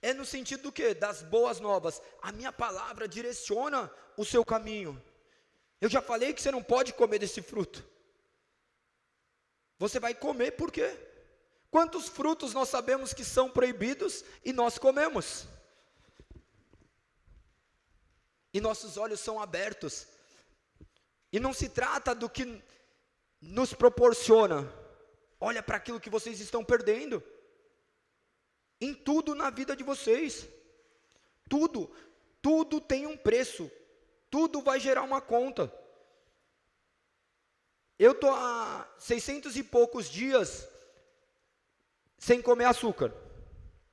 é no sentido do quê? Das boas novas. A minha palavra direciona o seu caminho. Eu já falei que você não pode comer desse fruto. Você vai comer por quê? Quantos frutos nós sabemos que são proibidos e nós comemos? E nossos olhos são abertos. E não se trata do que nos proporciona. Olha para aquilo que vocês estão perdendo. Em tudo na vida de vocês. Tudo tem um preço. Tudo vai gerar uma conta. Eu estou há 600 e poucos dias sem comer açúcar.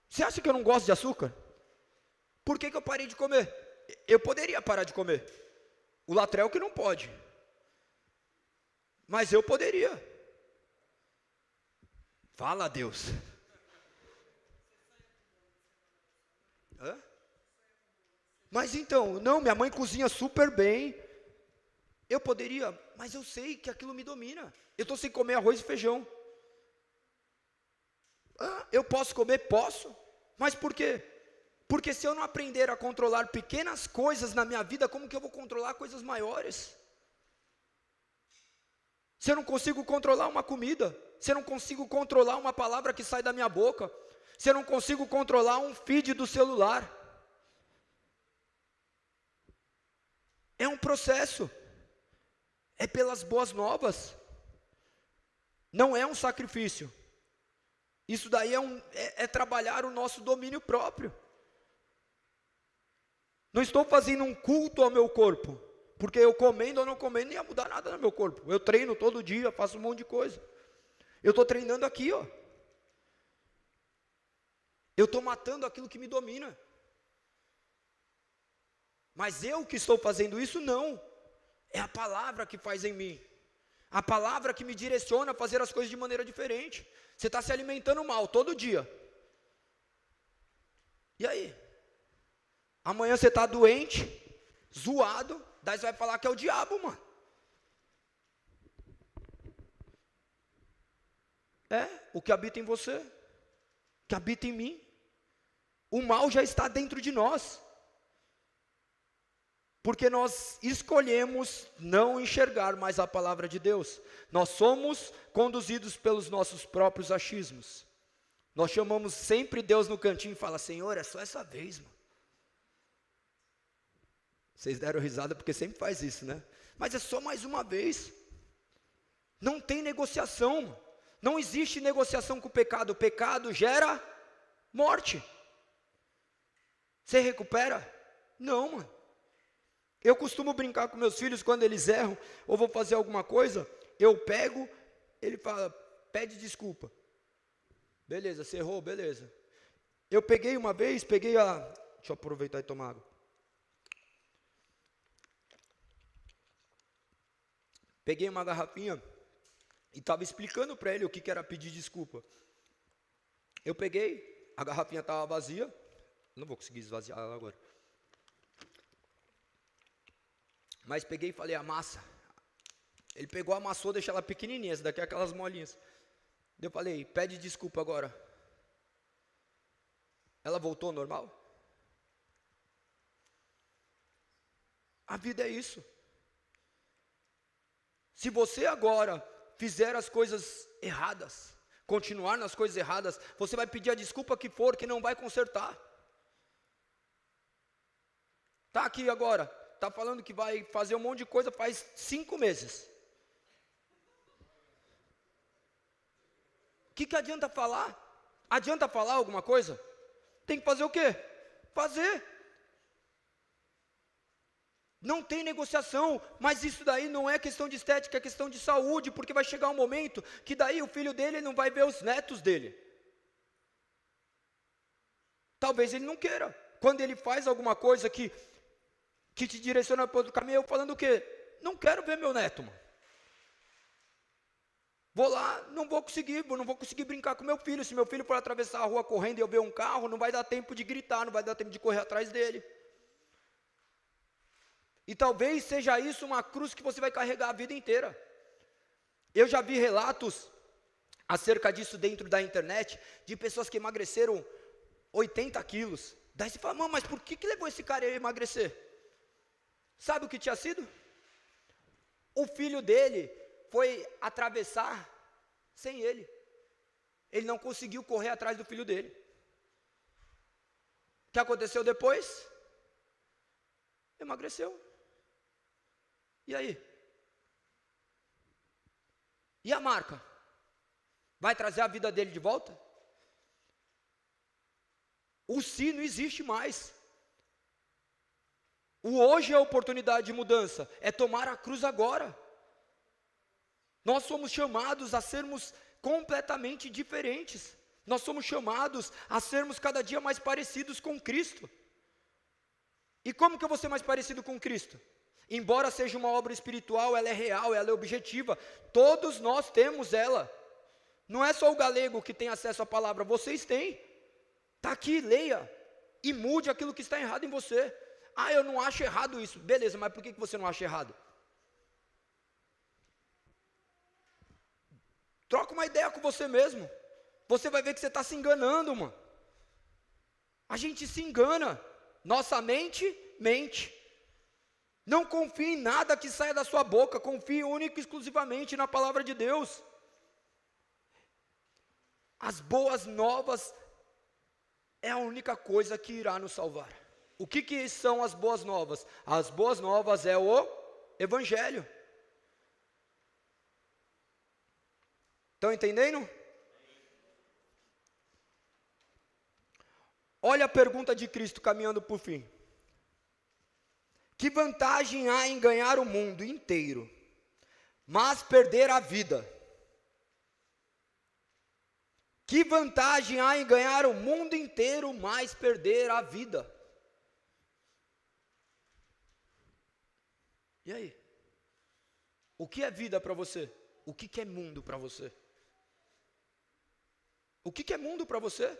Você acha que eu não gosto de açúcar? Por que eu parei de comer? Eu poderia parar de comer. O Latrell que não pode. Mas eu poderia. Fala a Deus. Hã? Mas então, não, minha mãe cozinha super bem. Eu poderia, mas eu sei que aquilo me domina. Eu estou sem comer arroz e feijão. Eu posso comer? Posso. Mas por quê? Porque se eu não aprender a controlar pequenas coisas na minha vida, como que eu vou controlar coisas maiores? Se eu não consigo controlar uma comida, se eu não consigo controlar uma palavra que sai da minha boca, se eu não consigo controlar um feed do celular, é um processo, é pelas boas novas, não é um sacrifício, isso daí é trabalhar o nosso domínio próprio. Não estou fazendo um culto ao meu corpo, porque eu comendo ou não comendo não ia mudar nada no meu corpo. Eu treino todo dia, faço um monte de coisa. Eu estou treinando aqui, ó. Eu estou matando aquilo que me domina. Mas eu que estou fazendo isso, não. É a palavra que faz em mim. A palavra que me direciona a fazer as coisas de maneira diferente. Você está se alimentando mal todo dia. E aí? Amanhã você está doente, zoado, daí você vai falar que é o diabo, mano. É, o que habita em você, que habita em mim. O mal já está dentro de nós. Porque nós escolhemos não enxergar mais a palavra de Deus. Nós somos conduzidos pelos nossos próprios achismos. Nós chamamos sempre Deus no cantinho e fala, Senhor, é só essa vez, mano. Vocês deram risada porque sempre faz isso, né? Mas é só mais uma vez. Não tem negociação. Não existe negociação com o pecado. O pecado gera morte. Você recupera? Não, mano. Eu costumo brincar com meus filhos quando eles erram ou vou fazer alguma coisa. Eu pego, ele fala, pede desculpa. Beleza, você errou, beleza. Eu peguei uma vez, deixa eu aproveitar e tomar água. Peguei uma garrafinha e estava explicando para ele o que era pedir desculpa. Eu peguei, a garrafinha estava vazia, não vou conseguir esvaziar ela agora. Mas peguei e falei, amassa. Ele pegou, amassou, deixou ela pequenininha, essa daqui é aquelas molinhas. Eu falei, pede desculpa agora. Ela voltou ao normal? A vida é isso. Se você agora fizer as coisas erradas, continuar nas coisas erradas, você vai pedir a desculpa que for, que não vai consertar. Está aqui agora, está falando que vai fazer um monte de coisa faz 5 meses. O que adianta falar? Adianta falar alguma coisa? Tem que fazer o quê? Fazer. Não tem negociação, mas isso daí não é questão de estética, é questão de saúde, porque vai chegar um momento que daí o filho dele não vai ver os netos dele. Talvez ele não queira. Quando ele faz alguma coisa que te direciona para outro caminho, eu falando o quê? Não quero ver meu neto, mano. Vou lá, não vou conseguir brincar com meu filho. Se meu filho for atravessar a rua correndo e eu ver um carro, não vai dar tempo de gritar, não vai dar tempo de correr atrás dele. E talvez seja isso uma cruz que você vai carregar a vida inteira. Eu já vi relatos acerca disso dentro da internet, de pessoas que emagreceram 80 quilos. Daí você fala, mas por que levou esse cara a emagrecer? Sabe o que tinha sido? O filho dele foi atravessar sem ele. Ele não conseguiu correr atrás do filho dele. O que aconteceu depois? Emagreceu. E aí? E a marca? Vai trazer a vida dele de volta? O si não existe mais. O hoje é a oportunidade de mudança, é tomar a cruz agora. Nós somos chamados a sermos completamente diferentes. Nós somos chamados a sermos cada dia mais parecidos com Cristo. E como que eu vou ser mais parecido com Cristo? Embora seja uma obra espiritual, ela é real, ela é objetiva. Todos nós temos ela. Não é só o galego que tem acesso à palavra, vocês têm. Está aqui, leia e mude aquilo que está errado em você. Eu não acho errado isso. Beleza, mas por que você não acha errado? Troca uma ideia com você mesmo. Você vai ver que você está se enganando, mano. A gente se engana. Nossa mente mente. Não confie em nada que saia da sua boca. Confie única e exclusivamente na palavra de Deus. As boas novas é a única coisa que irá nos salvar. O que são as boas novas? As boas novas é o Evangelho. Estão entendendo? Olha a pergunta de Cristo caminhando por fim. Que vantagem há em ganhar o mundo inteiro, mas perder a vida? Que vantagem há em ganhar o mundo inteiro, mas perder a vida? E aí? O que é vida para você? O que é mundo para você? O que é mundo para você?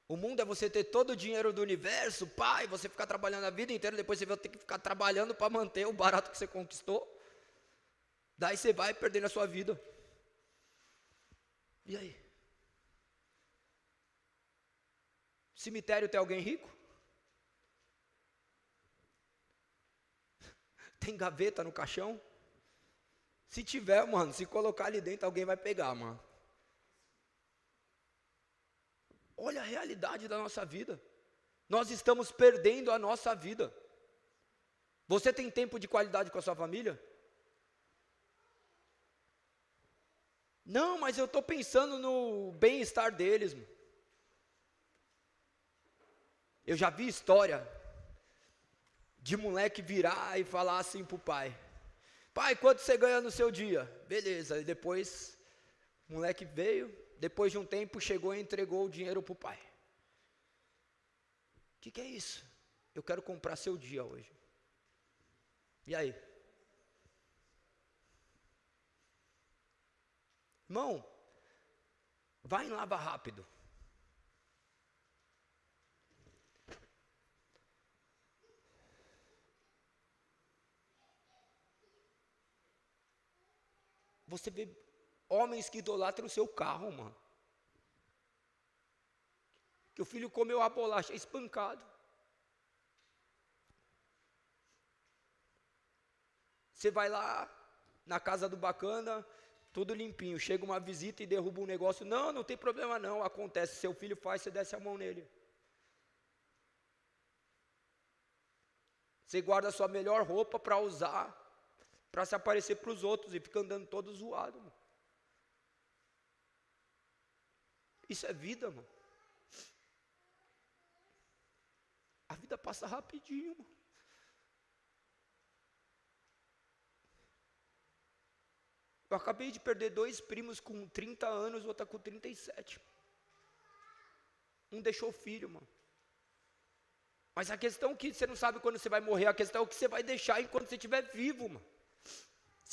O mundo é você ter todo o dinheiro do universo, pai, você ficar trabalhando a vida inteira, depois você vai ter que ficar trabalhando para manter o barato que você conquistou. Daí você vai perdendo a sua vida. E aí? Cemitério tem alguém rico? Tem gaveta no caixão? Se tiver, mano, se colocar ali dentro, alguém vai pegar, mano. Olha a realidade da nossa vida. Nós estamos perdendo a nossa vida. Você tem tempo de qualidade com a sua família? Não, mas eu estou pensando no bem-estar deles. Mano. Eu já vi história de moleque virar e falar assim pro pai: pai, quanto você ganha no seu dia? Beleza, e depois o moleque veio, depois de um tempo chegou e entregou o dinheiro pro pai. O que é isso? Eu quero comprar seu dia hoje. E aí? Irmão, vai em Lava Rápido. Você vê homens que idolatram o seu carro, mano. Que o filho comeu a bolacha, é espancado. Você vai lá na casa do bacana, tudo limpinho. Chega uma visita e derruba um negócio. Não, não tem problema não. Acontece, seu filho faz, você desce a mão nele. Você guarda a sua melhor roupa para usar, para se aparecer para os outros e fica andando todo zoado, mano. Isso é vida, mano. A vida passa rapidinho, mano. Eu acabei de perder 2 primos com 30 anos, o outro com 37. Um deixou filho, mano. Mas a questão é que você não sabe quando você vai morrer, a questão é o que você vai deixar enquanto você estiver vivo, mano.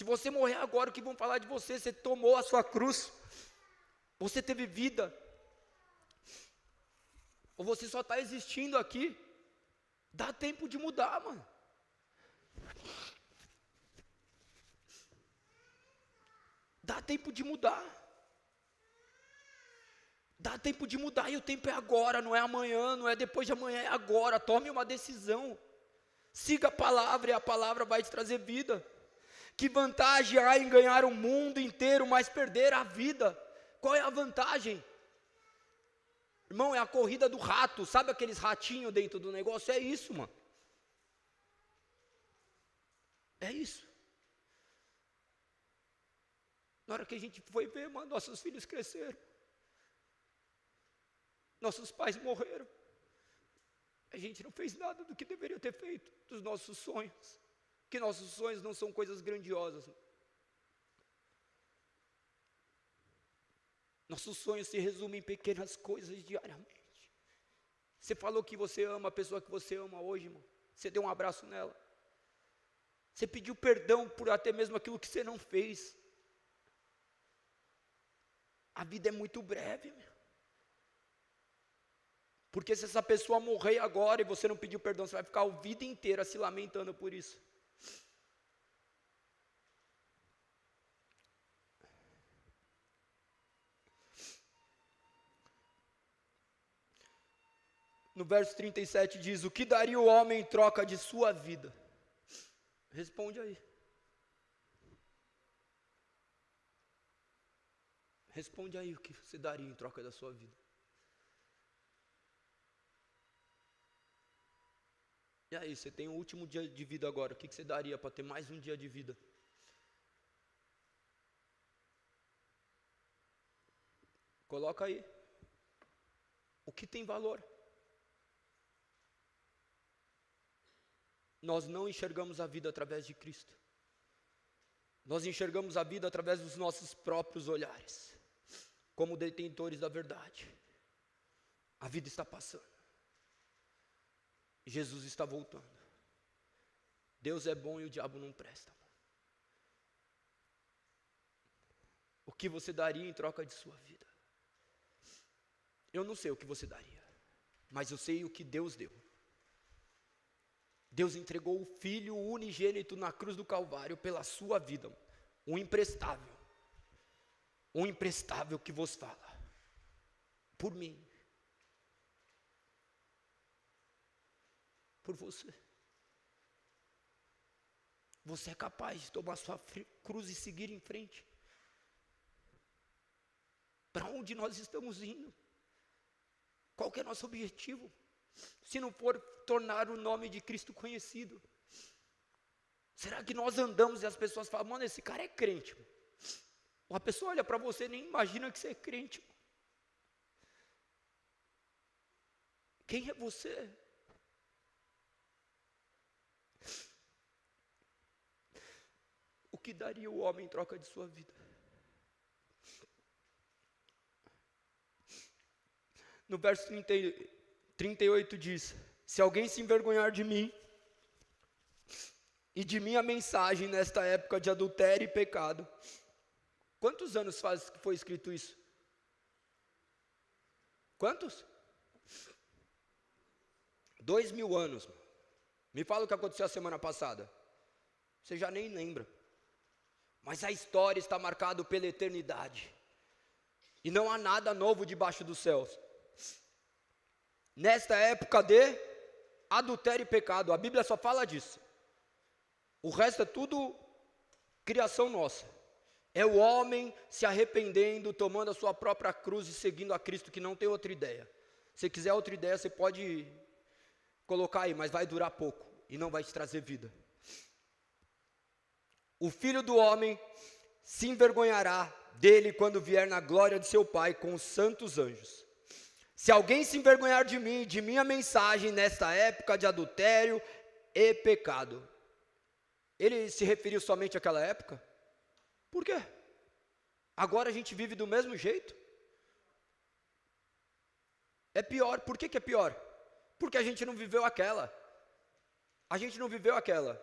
Se você morrer agora, o que vão falar de você? Você tomou a sua cruz, você teve vida, ou você só está existindo aqui? Dá tempo de mudar, mano. Dá tempo de mudar. Dá tempo de mudar, e o tempo é agora, não é amanhã, não é depois de amanhã, é agora. Tome uma decisão. Siga a palavra, e a palavra vai te trazer vida. Que vantagem há em ganhar o mundo inteiro, mas perder a vida? Qual é a vantagem? Irmão, é a corrida do rato. Sabe aqueles ratinhos dentro do negócio? É isso, mano. É isso. Na hora que a gente foi ver, mano, nossos filhos cresceram. Nossos pais morreram. A gente não fez nada do que deveria ter feito, dos nossos sonhos. Que nossos sonhos não são coisas grandiosas. Nossos sonhos se resumem em pequenas coisas diariamente. Você falou que você ama a pessoa que você ama hoje, irmão. Você deu um abraço nela. Você pediu perdão por até mesmo aquilo que você não fez. A vida é muito breve, meu. Porque se essa pessoa morrer agora e você não pediu perdão, você vai ficar a vida inteira se lamentando por isso. No verso 37 diz: o que daria o homem em troca de sua vida? Responde aí. Responde aí o que você daria em troca da sua vida. E aí, você tem o último dia de vida agora, o que você daria para ter mais um dia de vida? Coloca aí. O que tem valor? Nós não enxergamos a vida através de Cristo. Nós enxergamos a vida através dos nossos próprios olhares, como detentores da verdade. A vida está passando. Jesus está voltando. Deus é bom e o diabo não presta. O que você daria em troca de sua vida? Eu não sei o que você daria, mas eu sei o que Deus deu. Deus entregou o Filho unigênito na cruz do Calvário pela sua vida, um imprestável que vos fala, por mim, por você. Você é capaz de tomar sua cruz e seguir em frente. Para onde nós estamos indo? Qual que é nosso objetivo? Se não for tornar o nome de Cristo conhecido. Será que nós andamos e as pessoas falam: mano, esse cara é crente, mano. Uma pessoa olha para você e nem imagina que você é crente, mano. Quem é você? O que daria o homem em troca de sua vida? No verso 38 diz: se alguém se envergonhar de mim e de minha mensagem nesta época de adultério e pecado. Quantos anos faz que foi escrito isso? Quantos? 2000 anos. Me fala o que aconteceu a semana passada. Você já nem lembra. Mas a história está marcada pela eternidade. E não há nada novo debaixo dos céus. Nesta época de adultério e pecado, a Bíblia só fala disso. O resto é tudo criação nossa. É o homem se arrependendo, tomando a sua própria cruz e seguindo a Cristo, que não tem outra ideia. Se quiser outra ideia, você pode colocar aí, mas vai durar pouco e não vai te trazer vida. O Filho do homem se envergonhará dele quando vier na glória de seu Pai com os santos anjos. Se alguém se envergonhar de mim, de minha mensagem nesta época de adultério e pecado. Ele se referiu somente àquela época? Por quê? Agora a gente vive do mesmo jeito? É pior. Por que é pior? Porque a gente não viveu aquela. A gente não viveu aquela.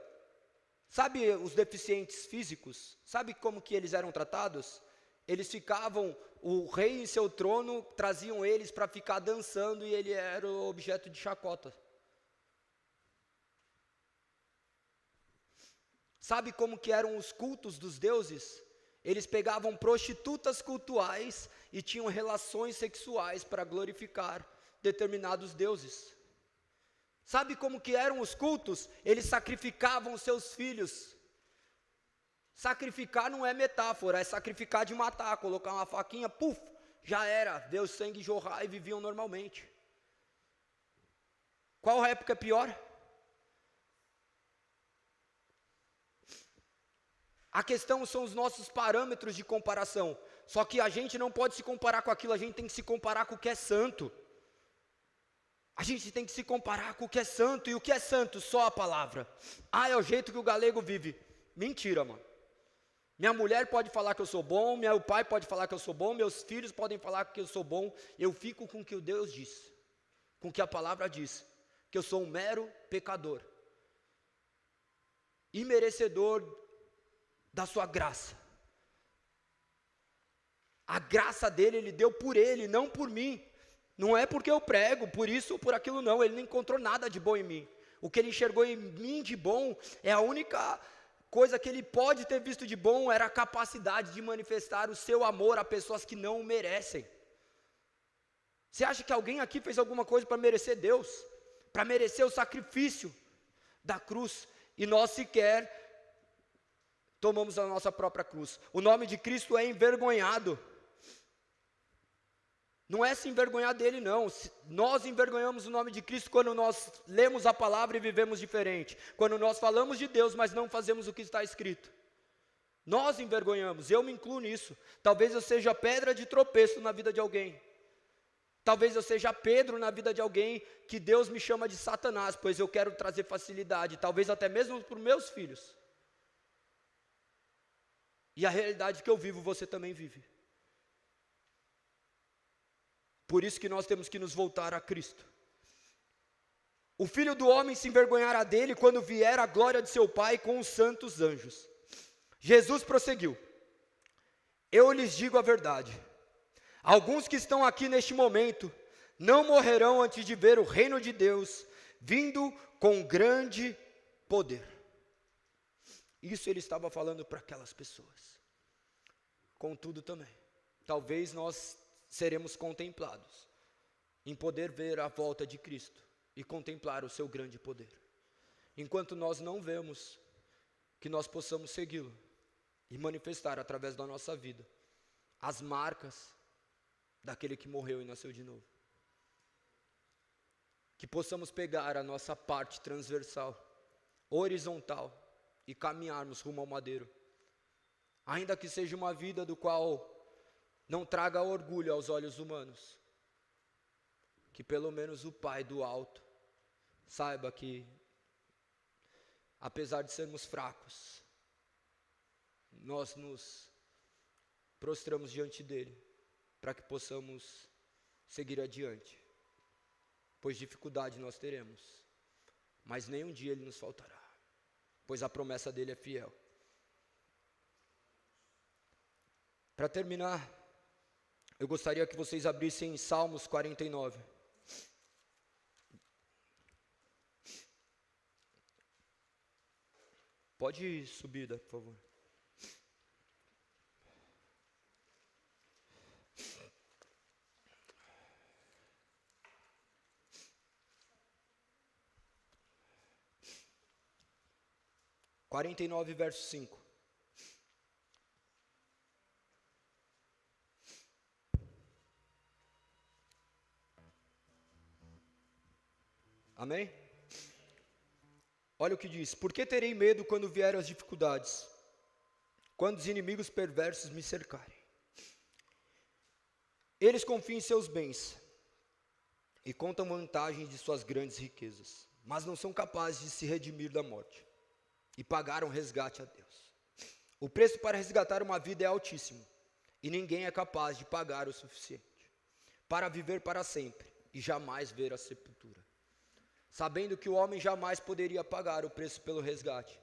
Sabe os deficientes físicos? Sabe como que eles eram tratados? Eles ficavam, o rei em seu trono, traziam eles para ficar dançando e ele era o objeto de chacota. Sabe como que eram os cultos dos deuses? Eles pegavam prostitutas cultuais e tinham relações sexuais para glorificar determinados deuses. Sabe como que eram os cultos? Eles sacrificavam seus filhos. Sacrificar não é metáfora, é sacrificar de matar, colocar uma faquinha, puf, já era, ver o sangue jorrar e viviam normalmente. Qual época é pior? A questão são os nossos parâmetros de comparação. Só que a gente não pode se comparar com aquilo, a gente tem que se comparar com o que é santo. A gente tem que se comparar com o que é santo. E o que é santo? Só a palavra. Ah, é o jeito que o galego vive. Mentira, mano. Minha mulher pode falar que eu sou bom, meu pai pode falar que eu sou bom, meus filhos podem falar que eu sou bom. Eu fico com o que o Deus diz, com o que a palavra diz, que eu sou um mero pecador, imerecedor da sua graça. A graça dele, ele deu por ele, não por mim. Não é porque eu prego, por isso ou por aquilo não. Ele não encontrou nada de bom em mim. O que ele enxergou em mim de bom é a única coisa que ele pode ter visto de bom, era a capacidade de manifestar o seu amor a pessoas que não o merecem. Você acha que alguém aqui fez alguma coisa para merecer Deus? Para merecer o sacrifício da cruz? E nós sequer tomamos a nossa própria cruz. O nome de Cristo é envergonhado. Não é se envergonhar dele, não. Nós envergonhamos o nome de Cristo quando nós lemos a palavra e vivemos diferente. Quando nós falamos de Deus, mas não fazemos o que está escrito. Nós envergonhamos, eu me incluo nisso. Talvez eu seja pedra de tropeço na vida de alguém. Talvez eu seja Pedro na vida de alguém que Deus me chama de Satanás, pois eu quero trazer facilidade. Talvez até mesmo para os meus filhos. E a realidade que eu vivo, você também vive. Por isso que nós temos que nos voltar a Cristo. O Filho do Homem se envergonhará dele quando vier a glória de seu Pai com os santos anjos. Jesus prosseguiu: eu lhes digo a verdade. Alguns que estão aqui neste momento não morrerão antes de ver o reino de Deus vindo com grande poder. Isso ele estava falando para aquelas pessoas. Contudo também, talvez nós seremos contemplados em poder ver a volta de Cristo e contemplar o seu grande poder. Enquanto nós não vemos, que nós possamos segui-lo e manifestar através da nossa vida as marcas daquele que morreu e nasceu de novo. Que possamos pegar a nossa parte transversal, horizontal, e caminharmos rumo ao madeiro. Ainda que seja uma vida do qual não traga orgulho aos olhos humanos, que pelo menos o Pai do alto saiba que, apesar de sermos fracos, nós nos prostramos diante dele, para que possamos seguir adiante, pois dificuldade nós teremos, mas nenhum dia ele nos faltará, pois a promessa dele é fiel. Para terminar, eu gostaria que vocês abrissem em Salmos 49. Pode subir, por favor. Quarenta e nove, verso 5. Amém? Olha o que diz: por que terei medo quando vierem as dificuldades, quando os inimigos perversos me cercarem? Eles confiam em seus bens e contam vantagens de suas grandes riquezas, mas não são capazes de se redimir da morte e pagaram resgate a Deus. O preço para resgatar uma vida é altíssimo, e ninguém é capaz de pagar o suficiente para viver para sempre e jamais ver a sepultura. Sabendo que o homem jamais poderia pagar o preço pelo resgate,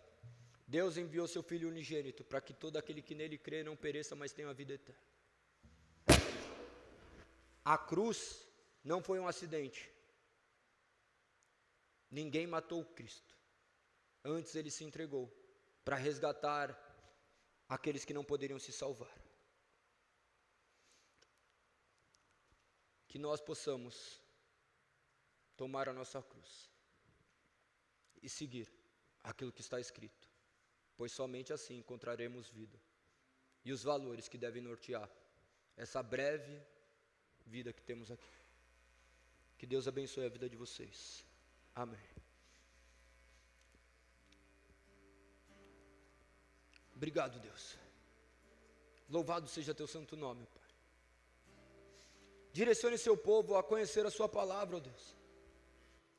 Deus enviou seu Filho unigênito para que todo aquele que nele crê não pereça, mas tenha a vida eterna. A cruz não foi um acidente. Ninguém matou Cristo. Antes ele se entregou para resgatar aqueles que não poderiam se salvar. Que nós possamos tomar a nossa cruz e seguir aquilo que está escrito, pois somente assim encontraremos vida e os valores que devem nortear essa breve vida que temos aqui. Que Deus abençoe a vida de vocês. Amém. Obrigado, Deus. Louvado seja teu santo nome, Pai. Direcione seu povo a conhecer a sua palavra, ó Deus.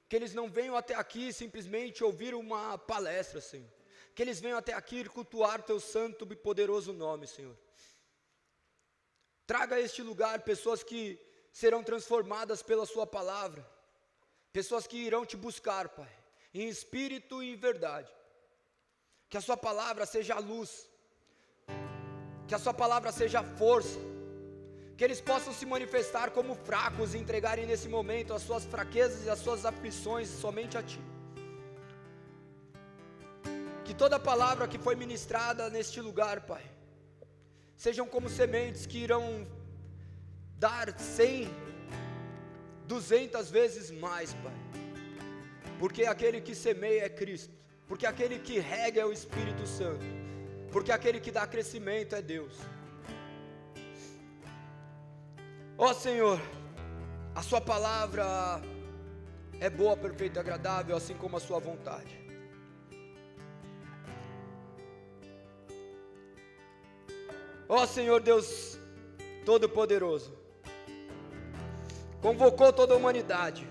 Que eles não venham até aqui simplesmente ouvir uma palestra, Senhor. Que eles venham até aqui cultuar teu santo e poderoso nome, Senhor. Traga a este lugar pessoas que serão transformadas pela sua palavra. Pessoas que irão te buscar, Pai, em espírito e em verdade. Que a sua palavra seja a luz. Que a sua palavra seja a força. Que eles possam se manifestar como fracos e entregarem nesse momento as suas fraquezas e as suas aflições somente a Ti. Que toda palavra que foi ministrada neste lugar, Pai, sejam como sementes que irão dar 100, 200 vezes mais, Pai. Porque aquele que semeia é Cristo. Porque aquele que rega é o Espírito Santo. Porque aquele que dá crescimento é Deus. Ó Senhor, a sua palavra é boa, perfeita e agradável, assim como a sua vontade. Ó Senhor Deus Todo-Poderoso, convocou toda a humanidade,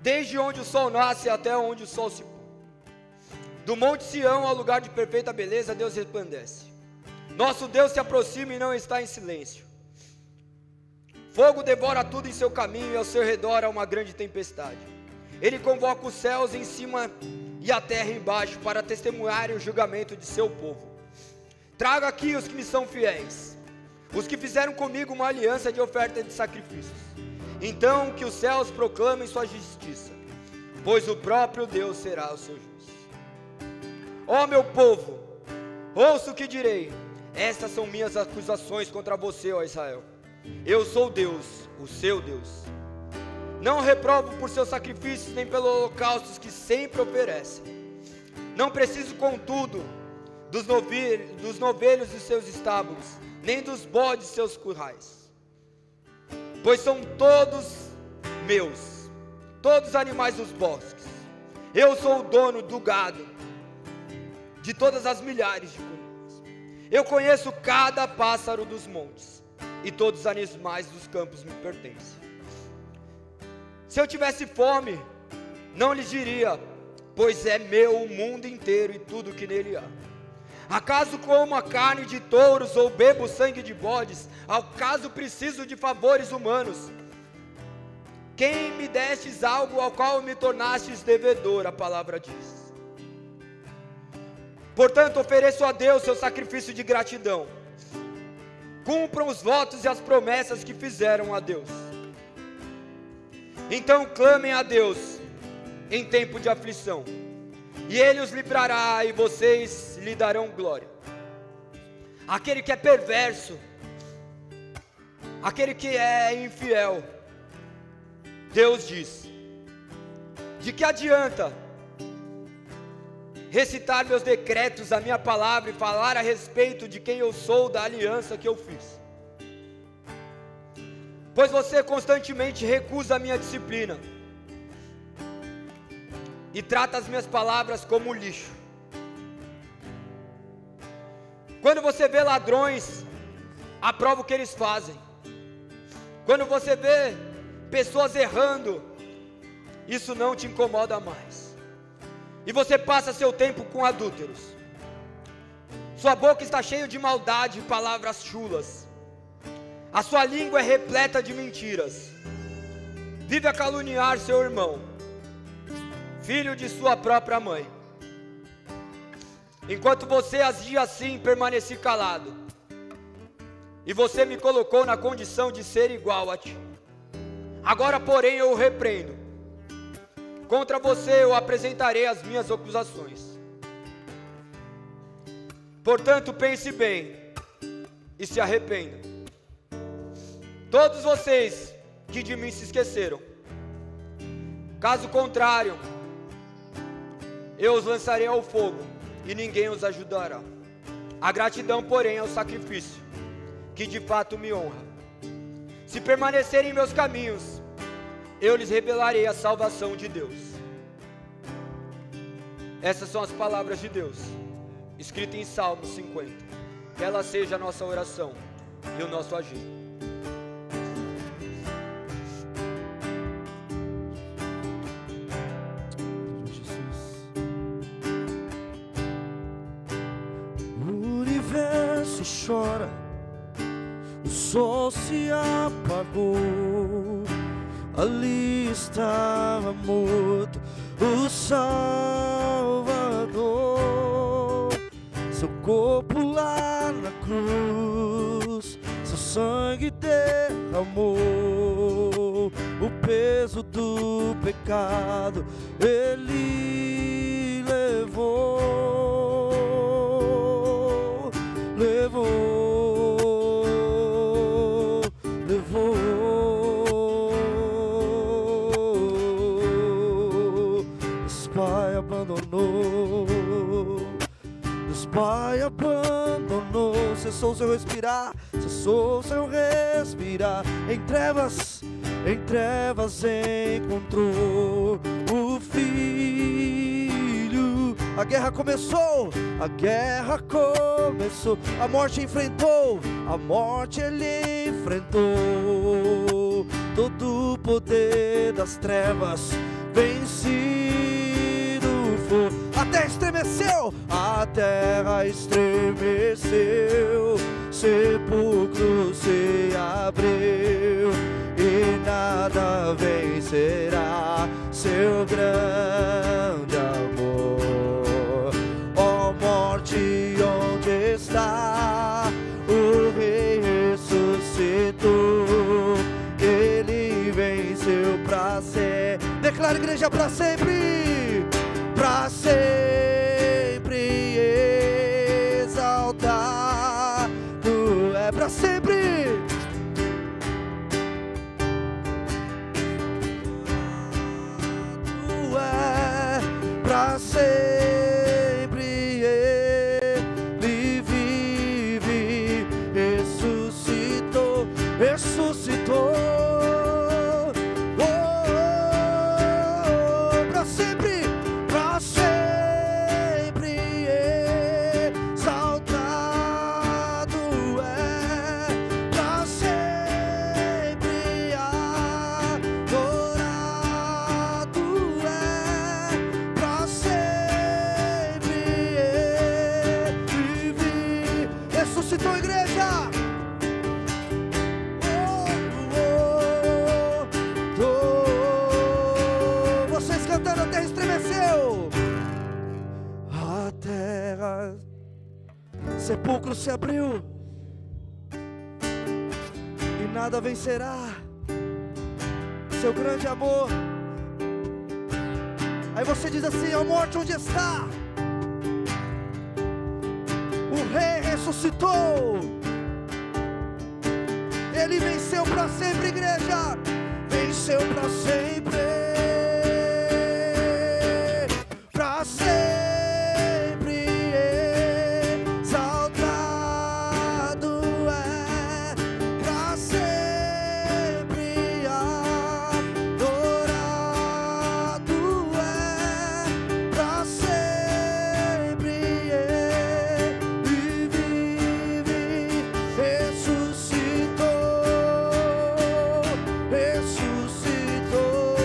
desde onde o sol nasce até onde o sol se põe. Do monte Sião ao lugar de perfeita beleza, Deus resplandece. Nosso Deus se aproxima e não está em silêncio. Fogo devora tudo em seu caminho e ao seu redor há uma grande tempestade. Ele convoca os céus em cima e a terra embaixo para testemunharem o julgamento de seu povo. Traga aqui os que me são fiéis, os que fizeram comigo uma aliança de oferta de sacrifícios. Então que os céus proclamem sua justiça, pois o próprio Deus será o seu juiz. Ó meu povo, ouça o que direi. Estas são minhas acusações contra você, ó Israel. Eu sou Deus, o seu Deus. Não reprovo por seus sacrifícios, nem pelos holocaustos que sempre oferecem. Não preciso, contudo, dos novelhos de seus estábulos, nem dos bodes de seus currais. Pois são todos meus, todos os animais dos bosques. Eu sou o dono do gado, de todas as milhares de colinas. Eu conheço cada pássaro dos montes, e todos os animais dos campos me pertencem. Se eu tivesse fome, não lhes diria, pois é meu o mundo inteiro e tudo que nele há. Acaso como a carne de touros ou bebo sangue de bodes? Acaso preciso de favores humanos? Quem me destes algo ao qual me tornastes devedor, a palavra diz. Portanto, ofereço a Deus seu sacrifício de gratidão. Cumpram os votos e as promessas que fizeram a Deus. Então clamem a Deus em tempo de aflição, e Ele os livrará, e vocês lhe darão glória. Aquele que é perverso, aquele que é infiel, Deus diz: de que adianta recitar meus decretos, a minha palavra, e falar a respeito de quem eu sou, da aliança que eu fiz? Pois você constantemente recusa a minha disciplina e trata as minhas palavras como lixo. Quando você vê ladrões, aprova o que eles fazem. Quando você vê pessoas errando, isso não te incomoda mais. E você passa seu tempo com adúlteros. Sua boca está cheia de maldade e palavras chulas. A sua língua é repleta de mentiras. Vive a caluniar seu irmão, filho de sua própria mãe. Enquanto você agia assim, permaneci calado. E você me colocou na condição de ser igual a ti. Agora, porém, eu o repreendo. Contra você eu apresentarei as minhas acusações. Portanto, pense bem e se arrependa. Todos vocês que de mim se esqueceram. Caso contrário, eu os lançarei ao fogo e ninguém os ajudará. A gratidão, porém, é o sacrifício que de fato me honra. Se permanecerem em meus caminhos, eu lhes revelarei a salvação de Deus. Essas são as palavras de Deus, escritas em Salmos 50. Que ela seja a nossa oração e o nosso agir. O universo chora, o sol se apagou, ali estava morto o Salvador. Seu corpo lá na cruz, seu sangue derramou, o peso do pecado ele levou, levou, levou. Deus Pai abandonou, Deus Pai abandonou, cessou seu respirar, cessou seu respirar. Em trevas encontrou o Filho. A guerra começou, a guerra começou. A morte enfrentou, a morte ele enfrentou. Todo o poder das trevas vencido foi. A terra estremeceu, a terra estremeceu, sepulcro se abriu e nada vencerá seu grande amor. Ó morte, onde está? O Rei ressuscitou, ele venceu pra ser. Declara, igreja, pra sempre, pra sempre exaltar. Tu é pra sempre. Tu é pra sempre. Ele vive, ressuscitou, ressuscitou. Ressuscitou, igreja! Vocês cantando, a terra estremeceu. A terra, sepulcro se abriu e nada vencerá seu grande amor. Aí você diz assim: ó morte, onde está? O Rei ressuscitou, ele venceu para sempre, igreja, venceu para sempre, para sempre exaltado é, para sempre adorado é, para sempre ressuscitou, ressuscitou.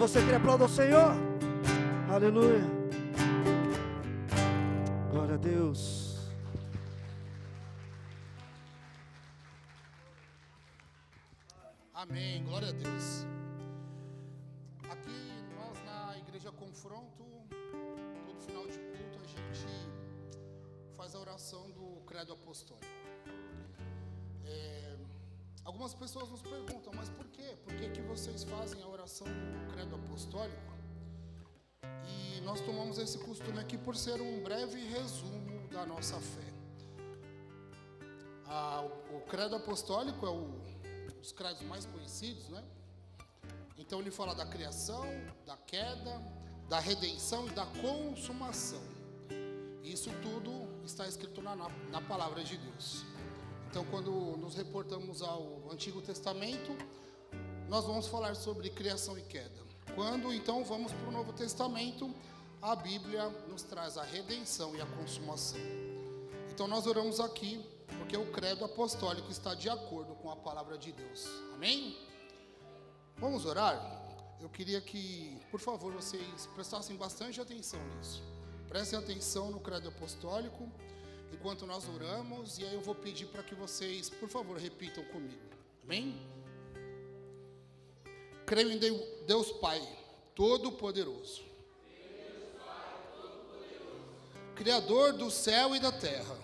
você crê, aplauda ao Senhor. Aleluia. Glória a Deus. Amém, glória a Deus. Aqui nós na Igreja Confronto, todo final de culto a gente faz a oração do Credo Apostólico. Algumas pessoas nos perguntam, mas por quê? Por que vocês fazem a oração do Credo Apostólico? E nós tomamos esse costume aqui por ser um breve resumo da nossa fé. O Credo Apostólico é os credos mais conhecidos, né? Então ele fala da criação, da queda, da redenção e da consumação. Isso tudo está escrito na palavra de Deus. Então, quando nos reportamos ao Antigo Testamento, nós vamos falar sobre criação e queda. Quando, então, vamos para o Novo Testamento, a Bíblia nos traz a redenção e a consumação. Então, nós oramos aqui, porque o credo apostólico está de acordo com a palavra de Deus. Amém? Vamos orar? Eu queria que, por favor, vocês prestassem bastante atenção nisso. Prestem atenção no credo apostólico enquanto nós oramos, e aí eu vou pedir para que vocês, por favor, repitam comigo. Amém? Creio em Deus Pai Todo-Poderoso, Criador do céu e da terra.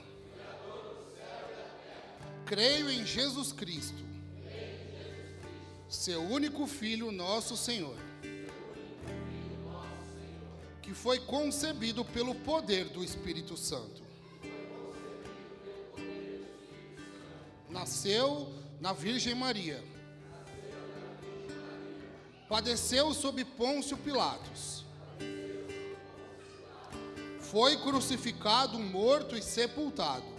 Creio em Jesus Cristo, seu único Filho, nosso Senhor, que foi concebido pelo poder do Espírito Santo. Nasceu na Virgem Maria. Padeceu sob Pôncio Pilatos. Foi crucificado, morto e sepultado.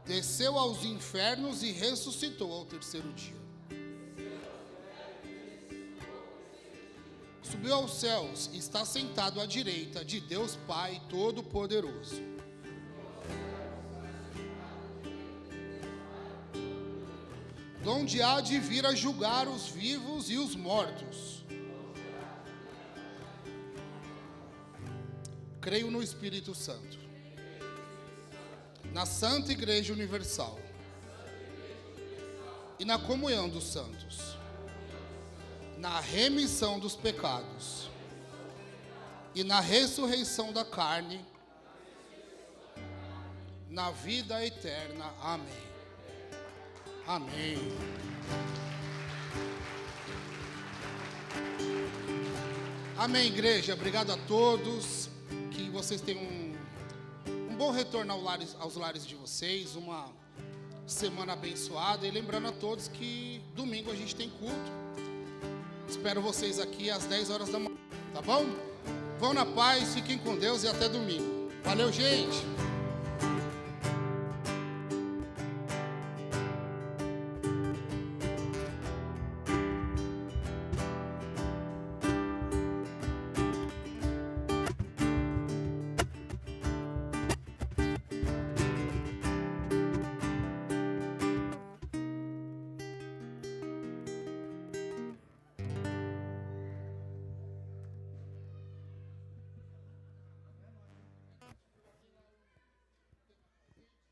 Desceu aos infernos e ressuscitou ao terceiro dia. Subiu aos céus e está sentado à direita de Deus Pai Todo-Poderoso. Donde há de vir a julgar os vivos e os mortos. Creio no Espírito Santo, na Santa Igreja Universal e na comunhão dos santos, na remissão dos pecados e na ressurreição da carne, na vida eterna. Amém. Amém. Amém, igreja. Obrigado a todos. Que vocês tenham um bom retorno aos lares de vocês. Uma semana abençoada. E lembrando a todos que domingo a gente tem culto. Espero vocês aqui às 10 horas da manhã. Tá bom? Vão na paz, fiquem com Deus e até domingo. Valeu, gente.